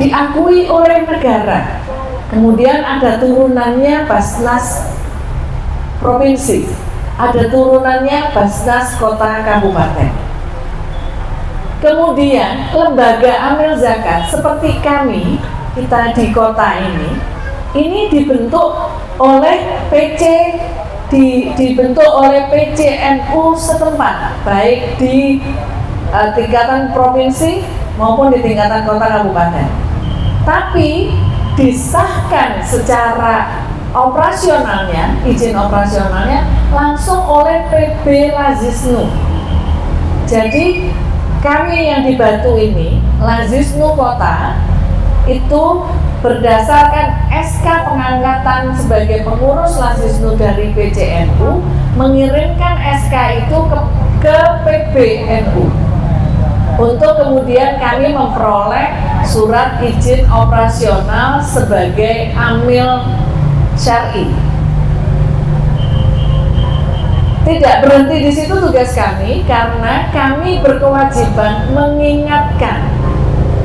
diakui oleh negara. Kemudian ada turunannya Basnas Provinsi, ada turunannya Basnas Kota Kabupaten. Kemudian lembaga Amil Zakat seperti kami, kita di kota ini dibentuk oleh PC, dibentuk oleh PCNU setempat, baik di tingkatan provinsi maupun di tingkatan kota kabupaten. Tapi disahkan secara operasionalnya, izin operasionalnya langsung oleh PB Lazisnu. Jadi kami yang di Batu ini, Lazisnu Kota, itu berdasarkan SK pengangkatan sebagai pengurus Lazisnu dari PCNU, mengirimkan SK itu ke PBNU untuk kemudian kami memperoleh surat izin operasional sebagai amil syar'i. Tidak berhenti di situ tugas kami, karena kami berkewajiban mengingatkan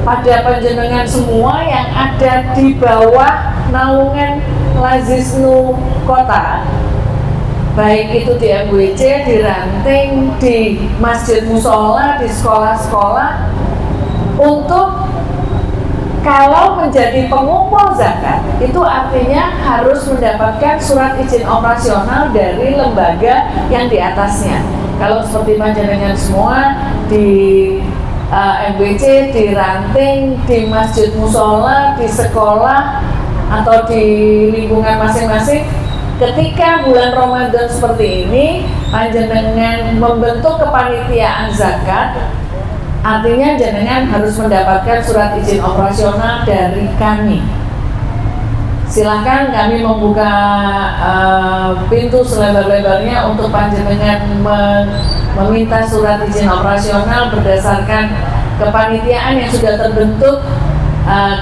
pada panjenengan semua yang ada di bawah naungan Lazisnu Kota, baik itu di MWC, di ranting, di masjid musola, di sekolah-sekolah, untuk kalau menjadi pengumpul zakat itu artinya harus mendapatkan surat izin operasional dari lembaga yang di atasnya. Kalau seperti panjenengan semua di MBC, di ranting, di masjid musola, di sekolah, atau di lingkungan masing-masing, ketika bulan Ramadan seperti ini panjenengan membentuk kepanitiaan zakat, artinya jenengan harus mendapatkan surat izin operasional dari kami. Silahkan kami membuka pintu selebar-lebarnya untuk panjenengan meminta surat izin operasional berdasarkan kepanitiaan yang sudah terbentuk.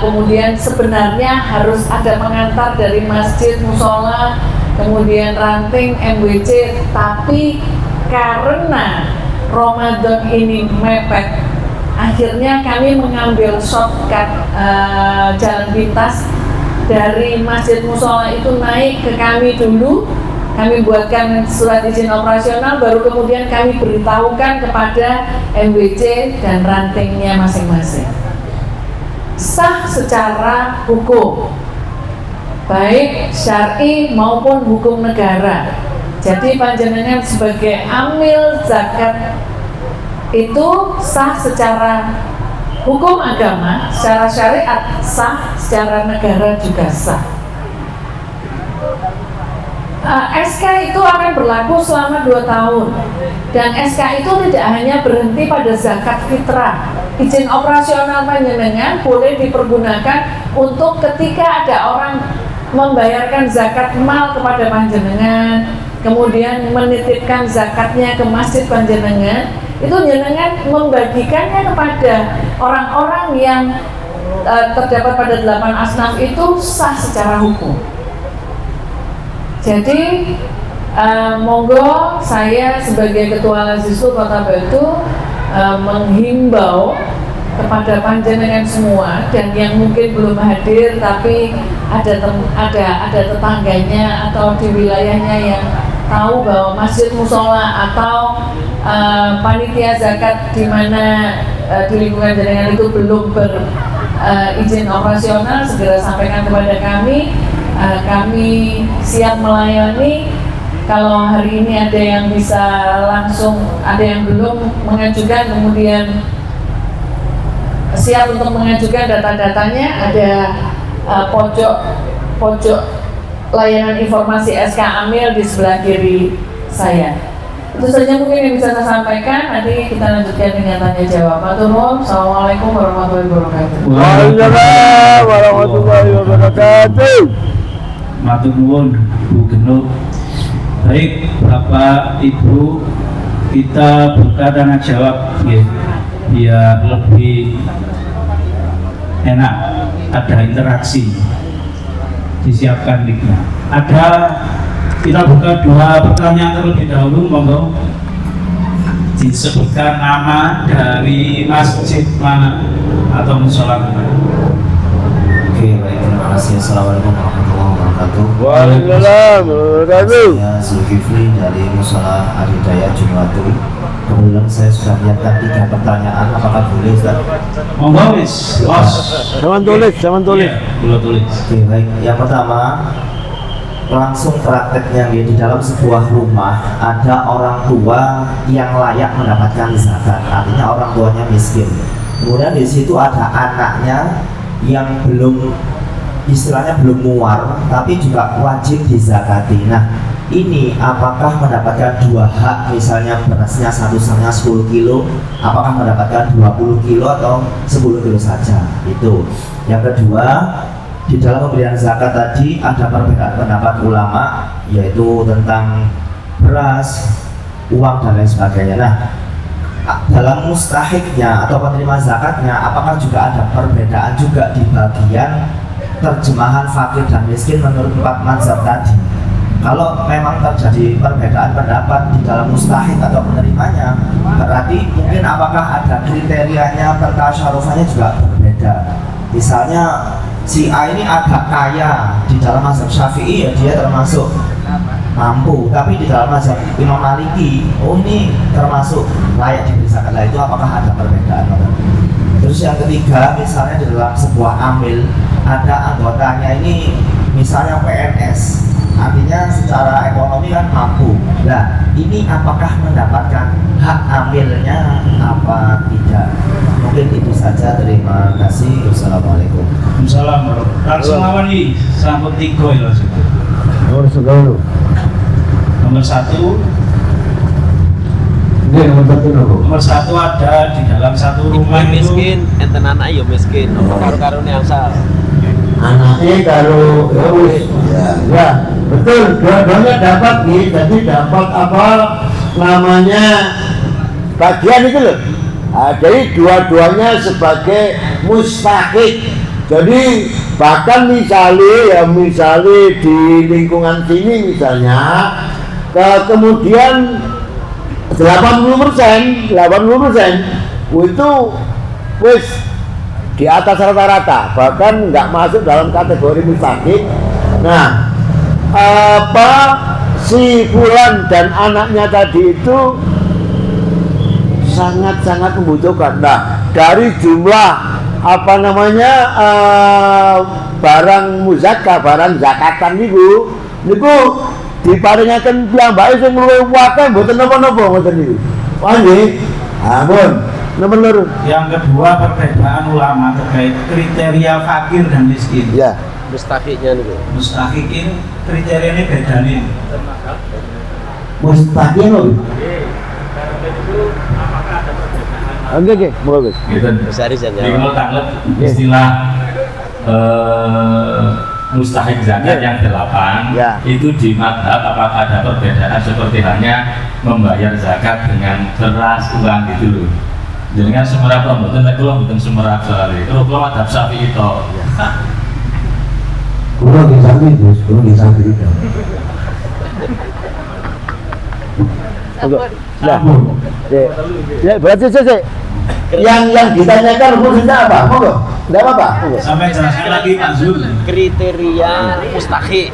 Kemudian sebenarnya harus ada pengantar dari masjid, musola, kemudian ranting, MWC, tapi karena Ramadan ini mepet, akhirnya kami mengambil shortcut jalan pintas dari masjid musola itu naik ke kami dulu. Kami buatkan surat izin operasional, baru kemudian kami beritahukan kepada MWC dan rantingnya masing-masing. Sah secara hukum, baik syar'i maupun hukum negara. Jadi panjenengan sebagai amil zakat itu sah secara hukum agama, secara syariat sah, secara negara juga sah. SK itu akan berlaku selama 2 tahun, dan SK itu tidak hanya berhenti pada zakat fitrah. Izin operasional panjenengan boleh dipergunakan untuk ketika ada orang membayarkan zakat mal kepada panjenengan, kemudian menitipkan zakatnya ke masjid panjenengan, itu jenengan membagikannya kepada orang-orang yang terdapat pada 8 asnaf itu sah secara hukum. Jadi monggo saya sebagai Ketua Lazisul Kota Batu menghimbau kepada panjenengan semua dan yang mungkin belum hadir tapi ada tetangganya atau di wilayahnya yang tahu bahwa masjid musola atau panitia zakat di mana di lingkungan jenengan itu belum berizin operasional, segera sampaikan kepada kami. Kami siap melayani. Kalau hari ini ada yang bisa langsung, ada yang belum mengajukan, kemudian siap untuk mengajukan data-datanya, ada pojok layanan informasi SK Amil di sebelah kiri saya. Itu saja mungkin yang bisa saya sampaikan. Nanti kita lanjutkan dengan tanya jawab. Matur nuwun. Assalamualaikum warahmatullahi wabarakatuh.
Waalaikumsalam warahmatullahi wabarakatuh.
Matur nuwun Bu Genut. Baik Bapak Ibu, kita buka tanya jawab ya, biar lebih enak, ada interaksi. Disiapkan mic-nya. Kita buka 2 pertanyaan terlebih dahulu, monggo. Disebutkan nama dari masjid mana atau musola mana.
Oke, baik, terima kasih. Assalamualaikum warahmatullahi wabarakatuh.
Waalaikumsalam wabarakatuh.
Saya Zulkifli dari Musola Adidaya Jumatul. Kebetulan saya sudah menyiapkan 3 pertanyaan. Apakah boleh, Ustaz?
Monggo wis, Bos.
Jangan tulis.
Iya, boleh tulis.
Oke, baik. Yang pertama, langsung prakteknya di dalam sebuah rumah ada orang tua yang layak mendapatkan zakat, artinya orang tuanya miskin. Kemudian di situ ada anaknya yang belum, istilahnya belum muar, tapi juga wajib dizakati. Nah, ini apakah mendapatkan 2 hak, misalnya berasnya satu setengah 10 kilo, apakah mendapatkan 20 kilo atau 10 kilo saja? Itu. Yang kedua, di dalam pemberian zakat tadi ada perbedaan pendapat ulama, yaitu tentang beras, uang dan lain sebagainya. Nah, dalam mustahiknya atau penerima zakatnya, apakah juga ada perbedaan juga di bagian terjemahan fakir dan miskin menurut 4 mazhab tadi? Kalau memang terjadi perbedaan pendapat di dalam mustahik atau penerimanya, berarti mungkin apakah ada kriterianya, pertasyarufannya juga berbeda. Misalnya si A ini agak kaya, di dalam mazhab Syafi'i ya dia termasuk mampu, tapi di dalam mazhab Imam Maliki, oh ini termasuk layak diberi zakat. Itu apakah ada perbedaan? Terus yang ketiga, misalnya di dalam sebuah amil ada anggotanya ini misalnya PNS, artinya secara ekonomi kan mampu. Nah, ini apakah mendapatkan hak amilnya apa tidak? Mungkin itu saja. Terima kasih. Wassalamualaikum.
Assalamualaikum. Langsung lawan nih, sambut 3 ya langsung.
Nomor 1.
Nomor 1.
Ini nomor 1 nopo?
Nomor 1 ada di dalam satu rumah itu.
Miskin, enten anak yo miskin. Apa karo-karone asal.
Anaknya kalau ya betul, dua-duanya dapat nih, jadi dapat apa namanya bagian itu loh. Nah, jadi dua-duanya sebagai mustahik. Jadi bahkan misalnya di lingkungan sini misalnya kemudian 80% itu wis di atas rata-rata, bahkan nggak masuk dalam kategori mustahik. Nah, si Fulan dan anaknya tadi itu sangat-sangat membutuhkan. Nah, dari jumlah barang muzakah, barang zakatan niku diparingaken piyambake sing luwih akeh mboten napa-napa ngoten niku. Wah nggih. Ampun. Nomor loro.
Yang kedua, perbedaan ulama terkait kriteria fakir dan miskin.
Ya.
Mustahiknya niku.
Mustahik ini kriterianya beda nih.
Mustahik lho. Oke, bagus.
Gitu.
Besar saja.
Jadi kalau tanggap istilah
mustahik zakat yang 8
Ya.
itu di madhab apakah ada perbedaan seperti halnya membayar zakat dengan beras uang gitu loh. Jadi kan semerap loh, betul betul semerap soalnya. Terus kalau madhab Syafi'i itu,
Kurang di samping terus, kurang di samping itu. Nah, ya berarti sih yang ditanyakan khususnya apa? Monggo, tidak apa-apa.
Sampai jelaskan lagi Pak Zul.
Kriteria mustahik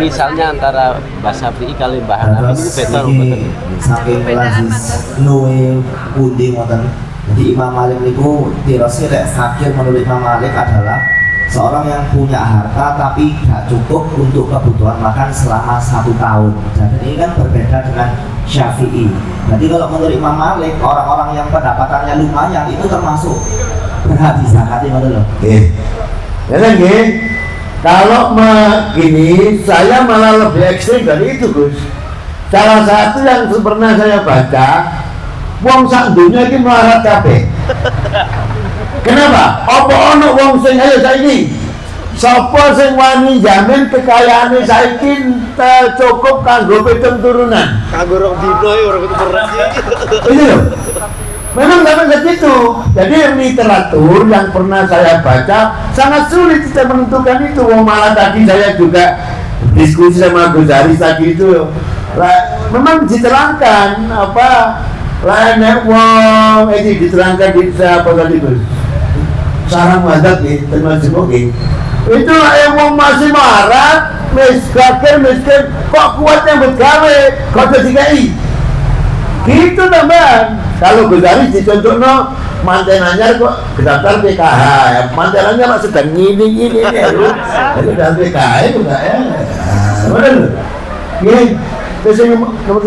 misalnya antara Mbah Syafi'i kali Mbah Hanafi itu beda loh, betul.
saking lazis nuwe pundi ngoten. Jadi Imam Malik niku dirasi lek fakir menurut Imam Malik adalah seorang yang punya harta tapi gak cukup untuk kebutuhan makan selama 1 tahun. Dan ini kan berbeda dengan Syafi'i. Jadi kalau menurut Imam Malik, orang-orang yang pendapatannya lumayan itu termasuk berhak dizakati, betul loh.
Jadi gini, kalau begini, saya malah lebih ekstrim dari itu, Gus. Salah satu yang pernah saya baca, wong sak dunia ini melarat kabeh. Kenapa? Apa ono wong sing ayo saiki? Sapa sing wani jamin kekayaane saiki cukup kanggo 7 turunan?
Kanggo rong dino ya ora kudu beras.
Ini loh. Memang sampai segitu. Jadi literatur yang pernah saya baca sangat sulit kita menentukan itu. Malah tadi saya juga diskusi sama Gus Haris tadi itu. Memang diterangkan apa? Lainnya wong ini diterangkan di apa tadi Gus? Sarang wadat nih, termasuk oke. Itu yang wong masih marah, miskin, kok kuatnya bergawe, kok dikai. Gitu teman. Kalau Gus Haris dicontohno mantenannya kok daftar PKH, ya mantenannya mak sedang ini. Jadi daftar PKH juga ya. Benar. Ini terus nomor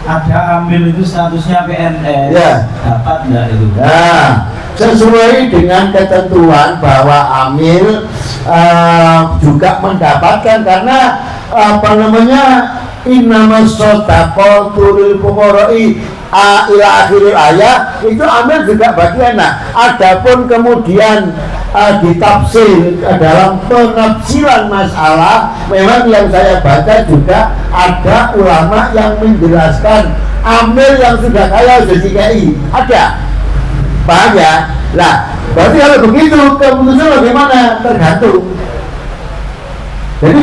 Ada ambil itu statusnya PNS,
ya.
dapat enggak itu?
Nah, sesuai dengan ketentuan bahwa amil juga mendapatkan karena apa namanya innama sodaqah turil fuqara'i ila akhiril ayat itu amil juga bagian. Nah, adapun kemudian ditafsir dalam penafsiran masalah, memang yang saya baca juga ada ulama yang menjelaskan amil yang sudah kaya jadi KI ada, paham ya? Nah, berarti kalau begitu keputusan bagaimana? Tergantung. Jadi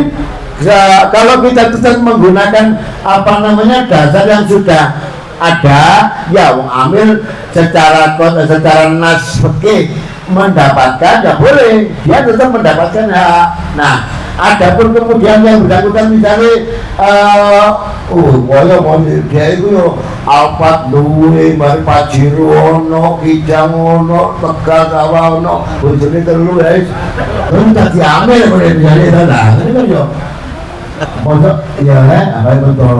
kalau kita tetap menggunakan apa namanya dasar yang sudah ada, ya wong amil secara nas fikih mendapatkan, ya boleh, dia tetap mendapatkan hak. Nah, adapun kemudian yang bersangkutan misalnya mau dia itu yo alpat duwe mari Pajero ono, Kijang ono, Tegal Sawah ono, bojone telu guys. Terus tak diambil boleh misalnya sana. Ini kan yo pondok ya apa itu tolong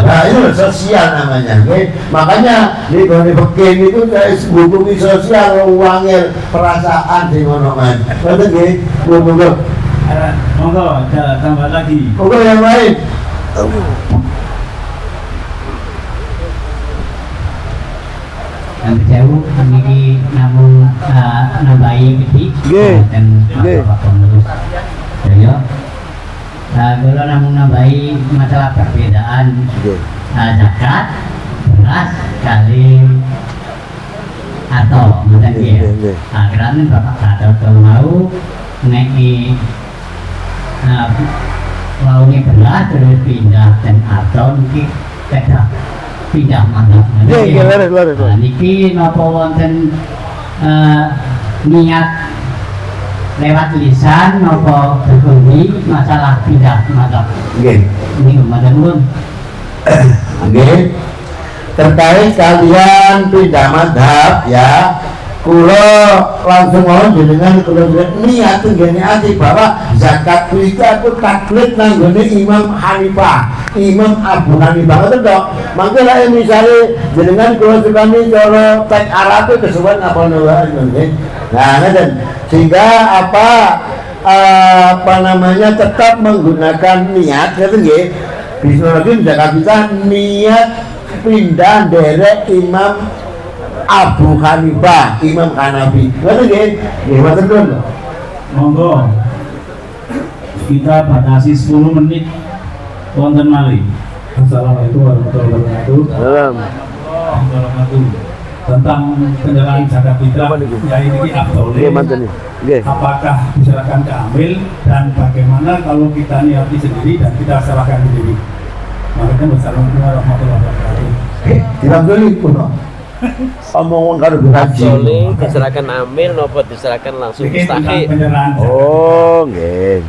nah itu sosial namanya, makanya di begini itu saya hubungi sosial uangnya perasaan di ngonoman betul nggih
Monggo ada tambah lagi.
monggo yang lain
yang jauh ini namun nambahi gede dan apa pengurus ya. Kalau namun nambahi masalah perbedaan zakat beras kali atau macam dia. Karena bapak kata mau naik lauknya beras terus pindah dan atau mungkin beda pindah mana? Niki napa wonten niat lewat lisan nopo berbunyi masalah pindah madhab. Ini madhab pun.
Terkait kalian pindah madhab ya, kulo langsung mohon dengan kulo niat tenggene ati bahwa zakat itu aku taklid nanggone Imam Hanifah, Imam Abu Hanifah itu dok. Mangke lek misale jenengan kulo sukani cara tek Arab kesuwen apa nggih. Nah, ngeten. Sehingga apa namanya tetap menggunakan niat gitu nggih. Bisa lagi zakat kita niat pindah derek Imam Abu Hanifah, Imam Hanafi. Ngoten nggih. Nggih ngoten lho.
Monggo. kita batasi 10 menit wonten malih. Assalamualaikum warahmatullahi wabarakatuh. Tentang penyerahan zakat fitrah, ya ini afdolnya apakah diserahkan ke amil dan bagaimana kalau kita niati sendiri dan kita serahkan sendiri. Wassalamualaikum warahmatullahi wabarakatuh.
Dirambeli pun omongan karo haji.
Diserahkan amil nopo diserahkan langsung
Ini tentang
mustahik.
penyerahan zakat.
Oh, nggih.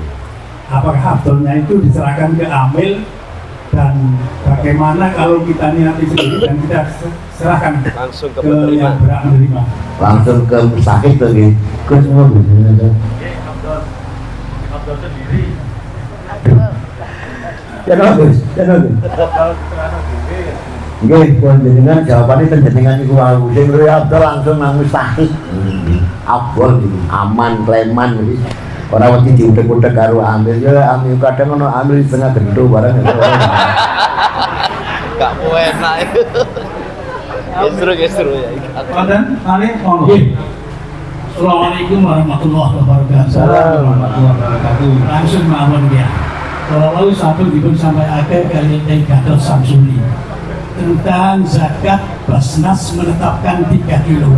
Apakah afdolnya itu diserahkan ke amil dan bagaimana kalau kita niati sendiri dan kita serahkan
Langsung ke
ke
penerima.
yang berhak menerima.
Langsung ke mustahik tuh nggih. Kus semua begini. Ya bagus. Nggih, pun jenengan jawabane ten jenengan niku wau. Sing luwih abdal langsung nang mustahik. Abdal iki aman, kleman iki. Ora wedi diutek-utek karo amil. Ya amil kadang ono amil setengah gendo barang.
Gak enak. Gesru ya.
Konten malih monggo. Assalamualaikum warahmatullahi wabarakatuh.
Assalamualaikum
warahmatullahi wabarakatuh. Langsung mawon ya. Kalau satu dipun sampai akhir kali Gatot Samsuni tentang zakat Basnas menetapkan 3 kilo.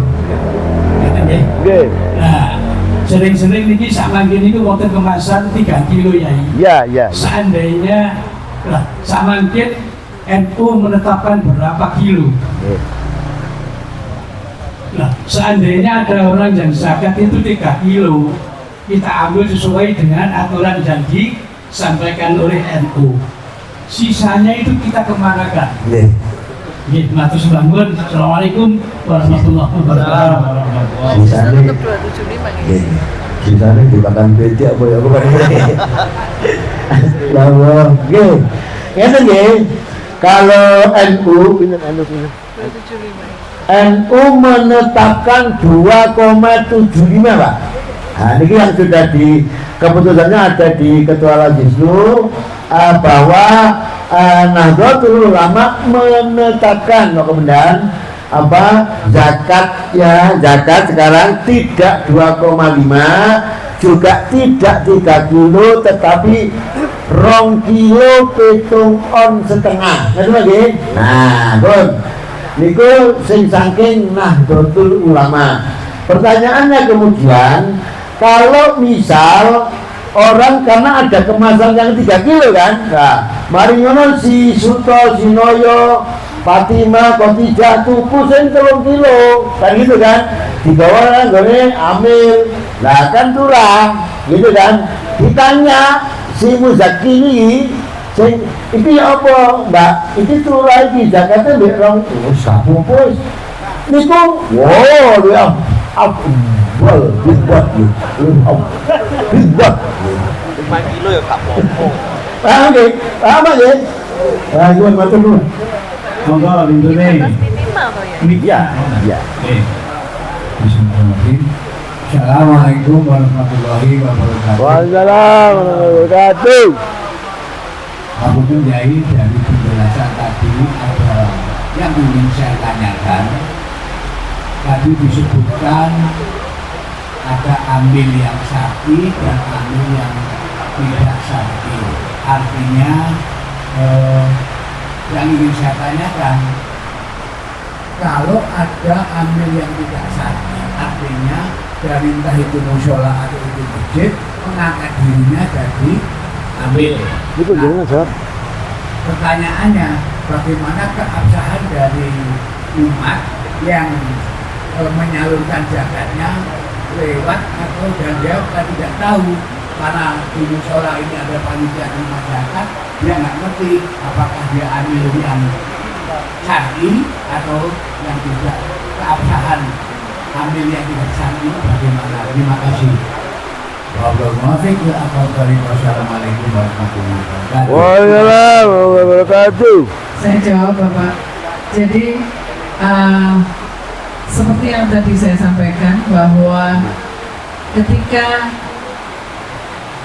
Ngeten nggih.
Nggih.
Nah, sering-sering niki sak mangkin niku wonten kemasan 3 kilo Yai.
Ya.
Seandainya lah sak mangkin NU menetapkan berapa kilo? Nah, seandainya ada orang yang zakat itu 3 kilo, kita ambil sesuai dengan aturan yang disampaikan oleh NU. Sisanya itu kita kemanakan?
Nggih.
Nggih, matur sembahun. Assalamualaikum warahmatullahi wabarakatuh.
Sisane nggih. Sisane dimakan bete apa ya kok. Lah, nggih. Ngene nggih. Kalau NU NU menetapkan 2,75 Pak. Nah, ini yang sudah di keputusannya ada di Ketua Lajisnu bahwa Nahdlatul Ulama menetapkan kemudian zakat sekarang tidak 2,5 juga tidak 3 kilo tetapi 2 kilo petung on setengah. Ngerti lagi? Nah, Gun. Niku sing saking Nahdlatul Ulama. Pertanyaannya kemudian, kalau misal orang karena ada kemasan yang 3 kilo kan, nah, mari ngono si Suto, si Noyo, Fatimah, Khotijah tuku sing 3 kilo, kan gitu kan? Dibawa nggone amil, lah kan turah, gitu kan? Ditanya si Muzaki sing iki apa, Mbak? Iki turah iki zakate mbek rong sapu pos. Niku, wow, ya abdul dibuat dibuat
5 kilo ya gak apa-apa.
paham nggih? Paham nggih? Nah, gue matur nuwun.
Monggo lindune.
Iya.
Bismillahirrahmanirrahim. Assalamualaikum warahmatullahi wabarakatuh.
Waalaikumsalam warahmatullahi wabarakatuh.
Aku Yai dari penjelasan tadi ada yang ingin saya tanyakan. Tadi disebutkan ada amil yang syar'i dan amil yang tidak syar'i. Artinya yang ingin saya tanyakan, kalau ada amil yang tidak syar'i, artinya dari entah itu musyola atau itu masjid mengangkat dirinya jadi amil.
Itu jangan jawab.
Pertanyaannya, bagaimana keabsahan dari umat yang menyalurkan zakatnya lewat atau dan dia tidak tahu karena di musyola ini ada panitia rumah zakat, dia nggak ngerti apakah dia amil yang syar'i atau yang tidak. Keabsahan amil yang tidak syar'i bagaimana? Terima kasih. Wassalamualaikum warahmatullahi wabarakatuh.
Waalaikumsalam warahmatullahi wabarakatuh.
Saya jawab Bapak. Jadi seperti yang tadi saya sampaikan bahwa ketika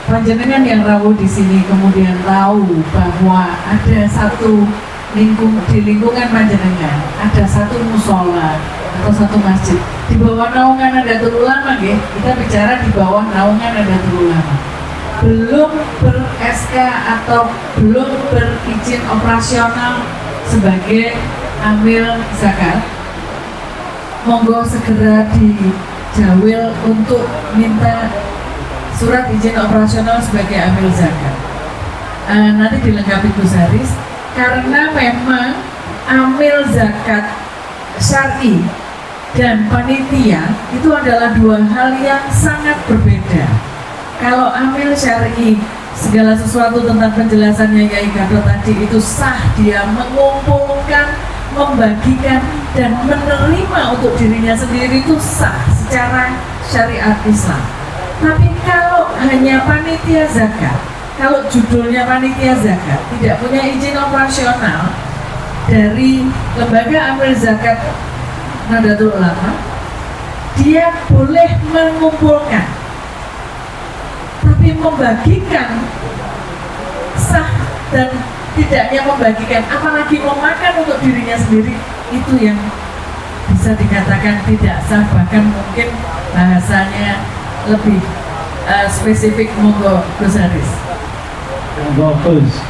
panjenengan yang rawuh di sini kemudian tahu bahwa ada satu di lingkungan panjenengan ada satu musola atau satu masjid di bawah naungan Nahdlatul Ulama, kita bicara di bawah naungan Nahdlatul Ulama. belum ber-SK atau belum berizin operasional sebagai amil zakat, monggo segera dijawil untuk minta surat izin operasional sebagai amil zakat. Nanti dilengkapi Gus Haris, karena memang amil zakat syar'i dan panitia itu adalah dua hal yang sangat berbeda. Kalau amil syar'i, segala sesuatu tentang penjelasannya Yai Gatot tadi itu sah, dia mengumpulkan, membagikan, dan menerima untuk dirinya sendiri itu sah secara syariat Islam. Tapi kalau hanya panitia zakat, kalau judulnya panitia zakat, tidak punya izin operasional dari lembaga amil zakat Nahdlatul Ulama, dia boleh mengumpulkan, tapi membagikan sah, dan tidaknya membagikan apalagi memakan untuk dirinya sendiri, itu yang bisa dikatakan tidak sah, bahkan mungkin bahasanya lebih spesifik. Monggo Gus Haris.
Monggo Gus.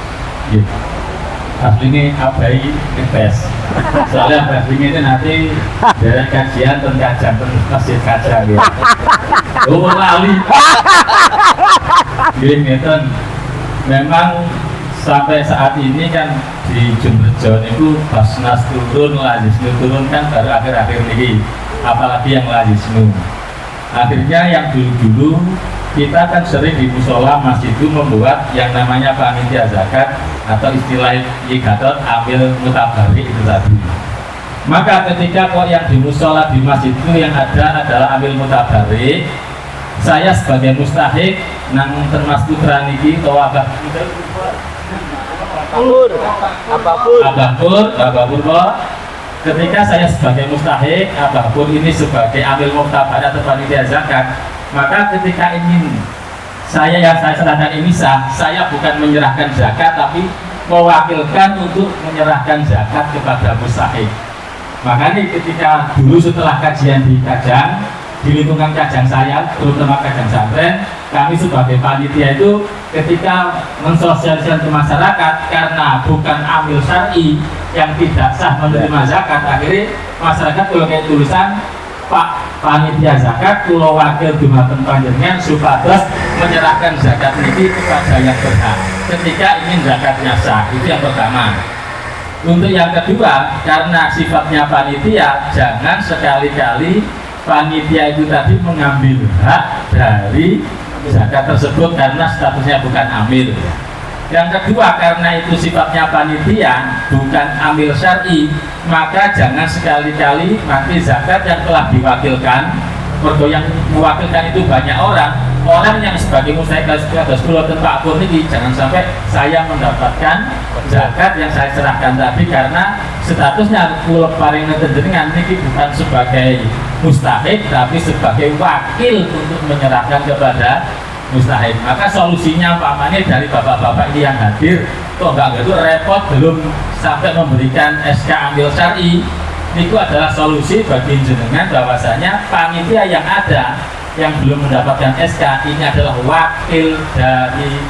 Aslinya abai tes. Soalnya aslinya itu nanti dari kajian tentang kajian masjid kaca gitu. Oh lali. Gini kan, memang sampai saat ini kan di Jemberjo itu Basnas turun, Lazisnu turun kan baru akhir-akhir ini, apalagi yang Lazisnu. Akhirnya yang dulu-dulu kita kan sering di musola masjid itu membuat yang namanya panitia zakat atau istilah Gatot amil mutabari itu tadi. Maka ketika kok yang di musola di masjid itu yang ada adalah amil mutabari, saya sebagai mustahik nang termasuk putra niki atau Abahpur ketika saya sebagai mustahik, Abahpur ini sebagai amil mutabari atau panitia zakat, maka ketika ingin saya serahkan ini sah, saya bukan menyerahkan zakat tapi mewakilkan untuk menyerahkan zakat kepada mustahik. Makanya ketika dulu setelah kajian di Kajang, di lingkungan Kajang saya, terutama Kajang Santren, kami sebagai panitia itu ketika mensosialisasikan ke masyarakat, karena bukan amil syar'i yang tidak sah menerima zakat, akhirnya masyarakat kalau kayak tulisan Pak panitia zakat pulau wakil dumateng panjenengan supados menyerahkan zakat ini kepada yang berhak ketika ingin zakatnya sah. Itu yang pertama. Untuk yang kedua, karena sifatnya panitia, jangan sekali-kali panitia itu tadi mengambil hak dari zakat tersebut karena statusnya bukan amil. Yang kedua, karena itu sifatnya panitia bukan amil syar'i, maka jangan sekali-kali nanti zakat yang telah diwakilkan, mergo yang mewakilkan itu banyak orang yang sebagai mustahik kados kula ten Pak Pur niki, jangan sampai saya mendapatkan zakat yang saya serahkan tadi karena statusnya kula paring jenengan niki bukan sebagai mustahik tapi sebagai wakil untuk menyerahkan kepada mustahik. Maka solusinya pamannya dari bapak-bapak ini yang hadir, kok enggak itu repot belum sampai memberikan SK amil syar'i. Itu adalah solusi bagi jenengan bahwasanya panitia yang ada yang belum mendapatkan SK ini adalah wakil dari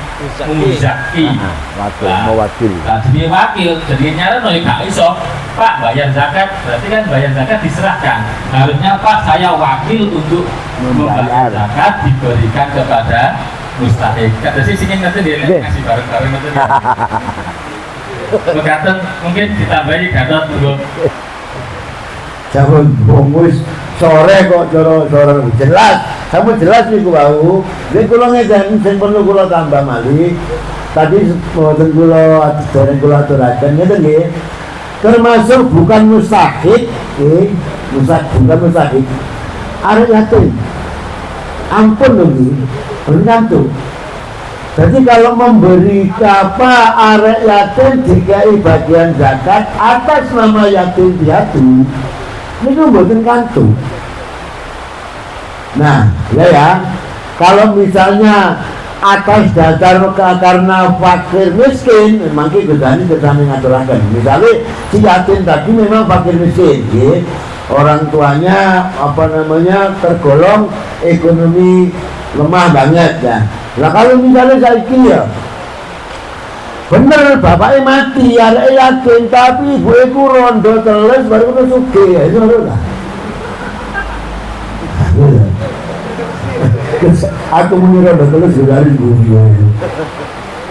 muzaki.
Mewakil.
Jadi wakil, jadi nyaran oleh Pak Iso, Pak bayar zakat, berarti kan bayar zakat diserahkan. Harusnya Pak saya wakil untuk membayar zakat diberikan kepada mustahik. Kata sih ingin ngerti dia ngasih bareng-bareng ngerti. Berkatan mungkin ditambahi Gatot dulu.
Jangan bongus sore kok coro jelas. Kamu jelas nih bau. Ini kalau ngejan, saya perlu kalau tambah mali. Tadi mboten kula dereng kula aturaken ngeten nggih. Termasuk bukan mustahik, bukan mustahik. Arek yatim. Ampun lho nggih. Bergantung. Jadi kalau memberi arek yatim dikai bagian zakat atas nama yatim piatu, ini mboten kantung. Nah, ya, kalau misalnya atas dasar karena fakir miskin, memang kita ini ngaturaken. Misalnya si yatim tadi memang fakir miskin, ya. orang tuanya tergolong ekonomi lemah banget ya. Nah kalau misalnya saiki ya bener bapaknya mati, ada yakin tapi ibu ku rondo teles baru kena sugih ya itu lah. Aku mengira rondo teles juga hari ibu.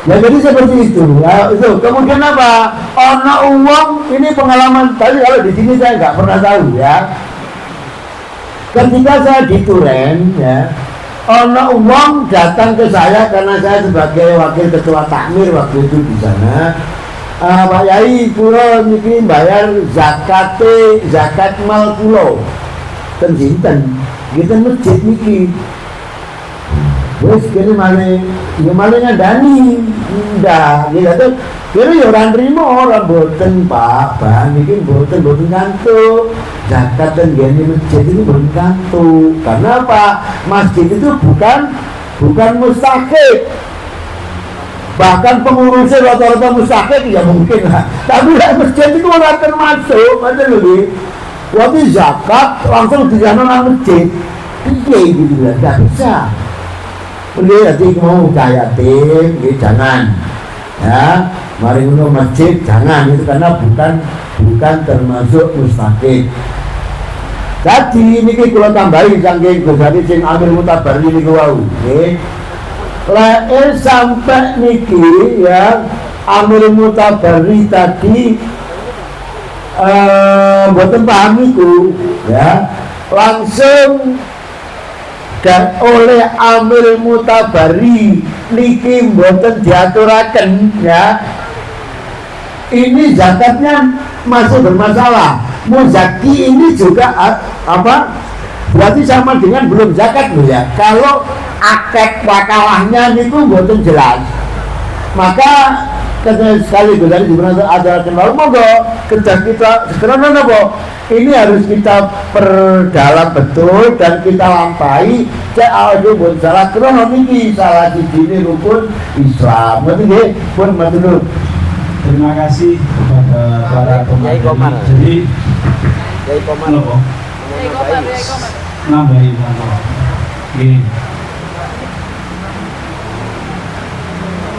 Ya jadi seperti itu. Ya, itu. Kemudian apa? Ono uang ini pengalaman tadi kalau di sini saya nggak pernah tahu ya. Ketika saya di Turen ya, ono uang datang ke saya karena saya sebagai wakil ketua takmir waktu itu di sana. Pak Yai kula niki bayar zakat mal kula. Ten sinten? Ngiten masjid niki. Wes kene malah ngandani. Ndak, gitu. Kene ya ora nrimo, ora boten Pak. Bang iki boten ngantuk. Zakat dan gini masjid itu boten ngantuk. Karena apa? Masjid itu bukan mustahik. Bahkan pengurusnya rata-rata mustahik ya mungkin lah. Tapi masjid itu ora termasuk, macam lho. Waktu zakat langsung dijanon nang masjid. Piye gitu lah, enggak bisa. Boleh nanti mau yatim, jangan ya. Mari ngono masjid jangan itu karena bukan termasuk mustahik. Jadi niki kula tambahi saking Gusari sing Amir Mutabarri niku wau, nggih. Lek sampai niki ya Amir Mutabarri tadi mboten paham niku ya, langsung dan oleh Amir Mutabarri niki mboten diaturaken ya. Ini zakatnya masih bermasalah. Muzaki ini juga berarti sama dengan belum zakat loh ya. Kalau akad wakalahnya niku mboten jelas. Maka sekali dari sebenarnya ada kenal monggo kerja kita sekarang apa? Ini harus kita perdalam betul dan kita lampahi. Cek itu buat salah krono niki salah di sini rukun Islam. Ngerti nggih? Pun matur.
Terima kasih kepada para pemateri. Jadi Yai Komar. Nambahi monggo. Nggih.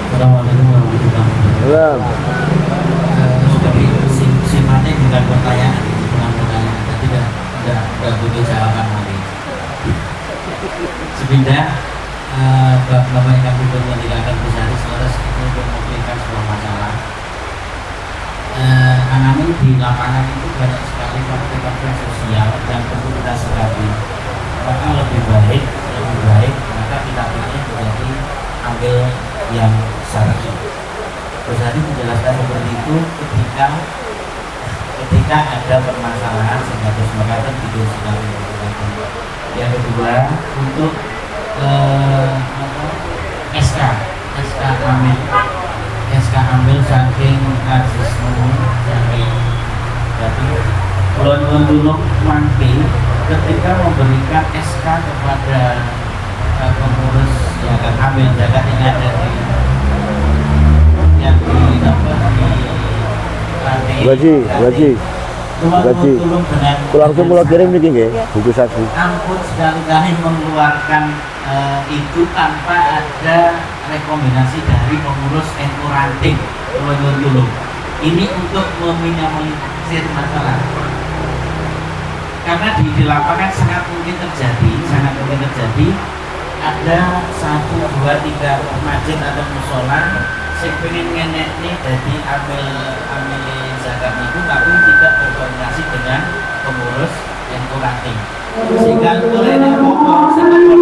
Assalamualaikum warahmatullahi wabarakatuh.
Tapi sifatnya bukan pertanyaan, tapi tidak butuh jawaban lagi. Sepindah Bapak yang kami meninggalkan Gusari Selores itu memikirkan sebuah masalah. Anami di lapangan itu banyak sekali faktor-faktor sosial yang perlu kita sikapi. Maka lebih baik maka kita pilih menjadi ambil yang syar'i. Gusari menjelaskan seperti itu ketika ada permasalahan sehingga kesepakatan tidur sekali. Yang kedua untuk SK ambil saking kasus saking jadi kulon tulung mangke ketika memberikan SK kepada pengurus yang akan ambil zakat yang ada
Gaji. Langsung mulai kirim nih nggih, buku saku.
Ampun sekali-kali mengeluarkan itu tanpa ada rekomendasi dari pengurus NU ranting dulu. Ini untuk meminimalisir masalah. Karena di lapangan sangat mungkin terjadi ada 1, 2, 3 masjid atau musola sing pengen ngenek nih jadi ambil zakat itu tapi tidak berkoordinasi dengan pengurus NU ranting. Sehingga oleh pengurus NU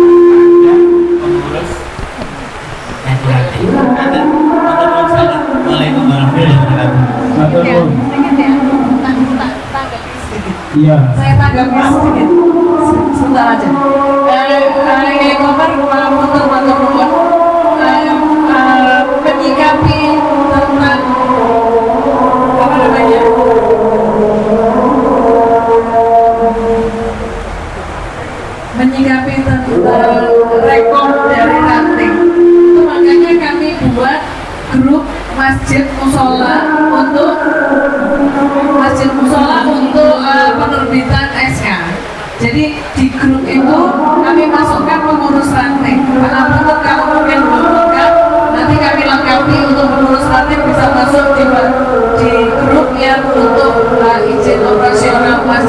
ranting ada untuk saling oleh
Iya.
Saya tanggapi sedikit, sebentar aja. Kayak Komar motor menyikapi tentang apa namanya menyikapi tentang rekor dari ranting itu makanya kami buat grup masjid musola untuk penerbitan SK. Jadi di grup itu kami masukkan pengurus ranting. Pak Apunten kalau mungkin belum lengkap, nanti kami lengkapi untuk pengurus ranting bisa masuk di grup yang untuk izin operasional mas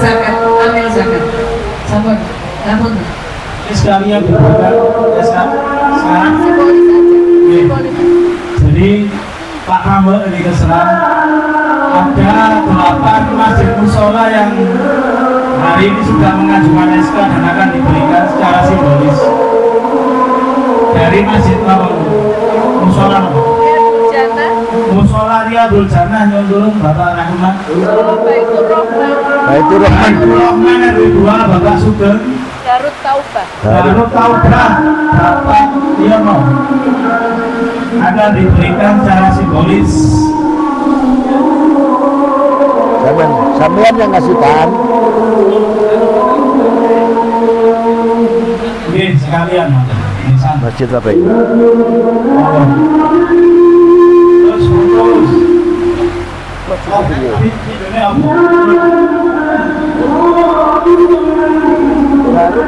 zakat, amil zakat. Sampun, Apunten.
Sekalian dibuka sekarang. Jadi Pak Kamil ini keserang ada 8 masjid musola yang hari ini sudah mengajukan SK dan akan diberikan secara simbolis dari masjid musola musola Riyadul Jannah nyondulung Bapak Rahmat Baitur Rahman RW2 Bapak Sugeng Darut Taubah Bapak Yono akan diberikan secara simbolis.
Sampean yang ngasihkan.
Oke, sekalian
Masjid apa ini?
Terus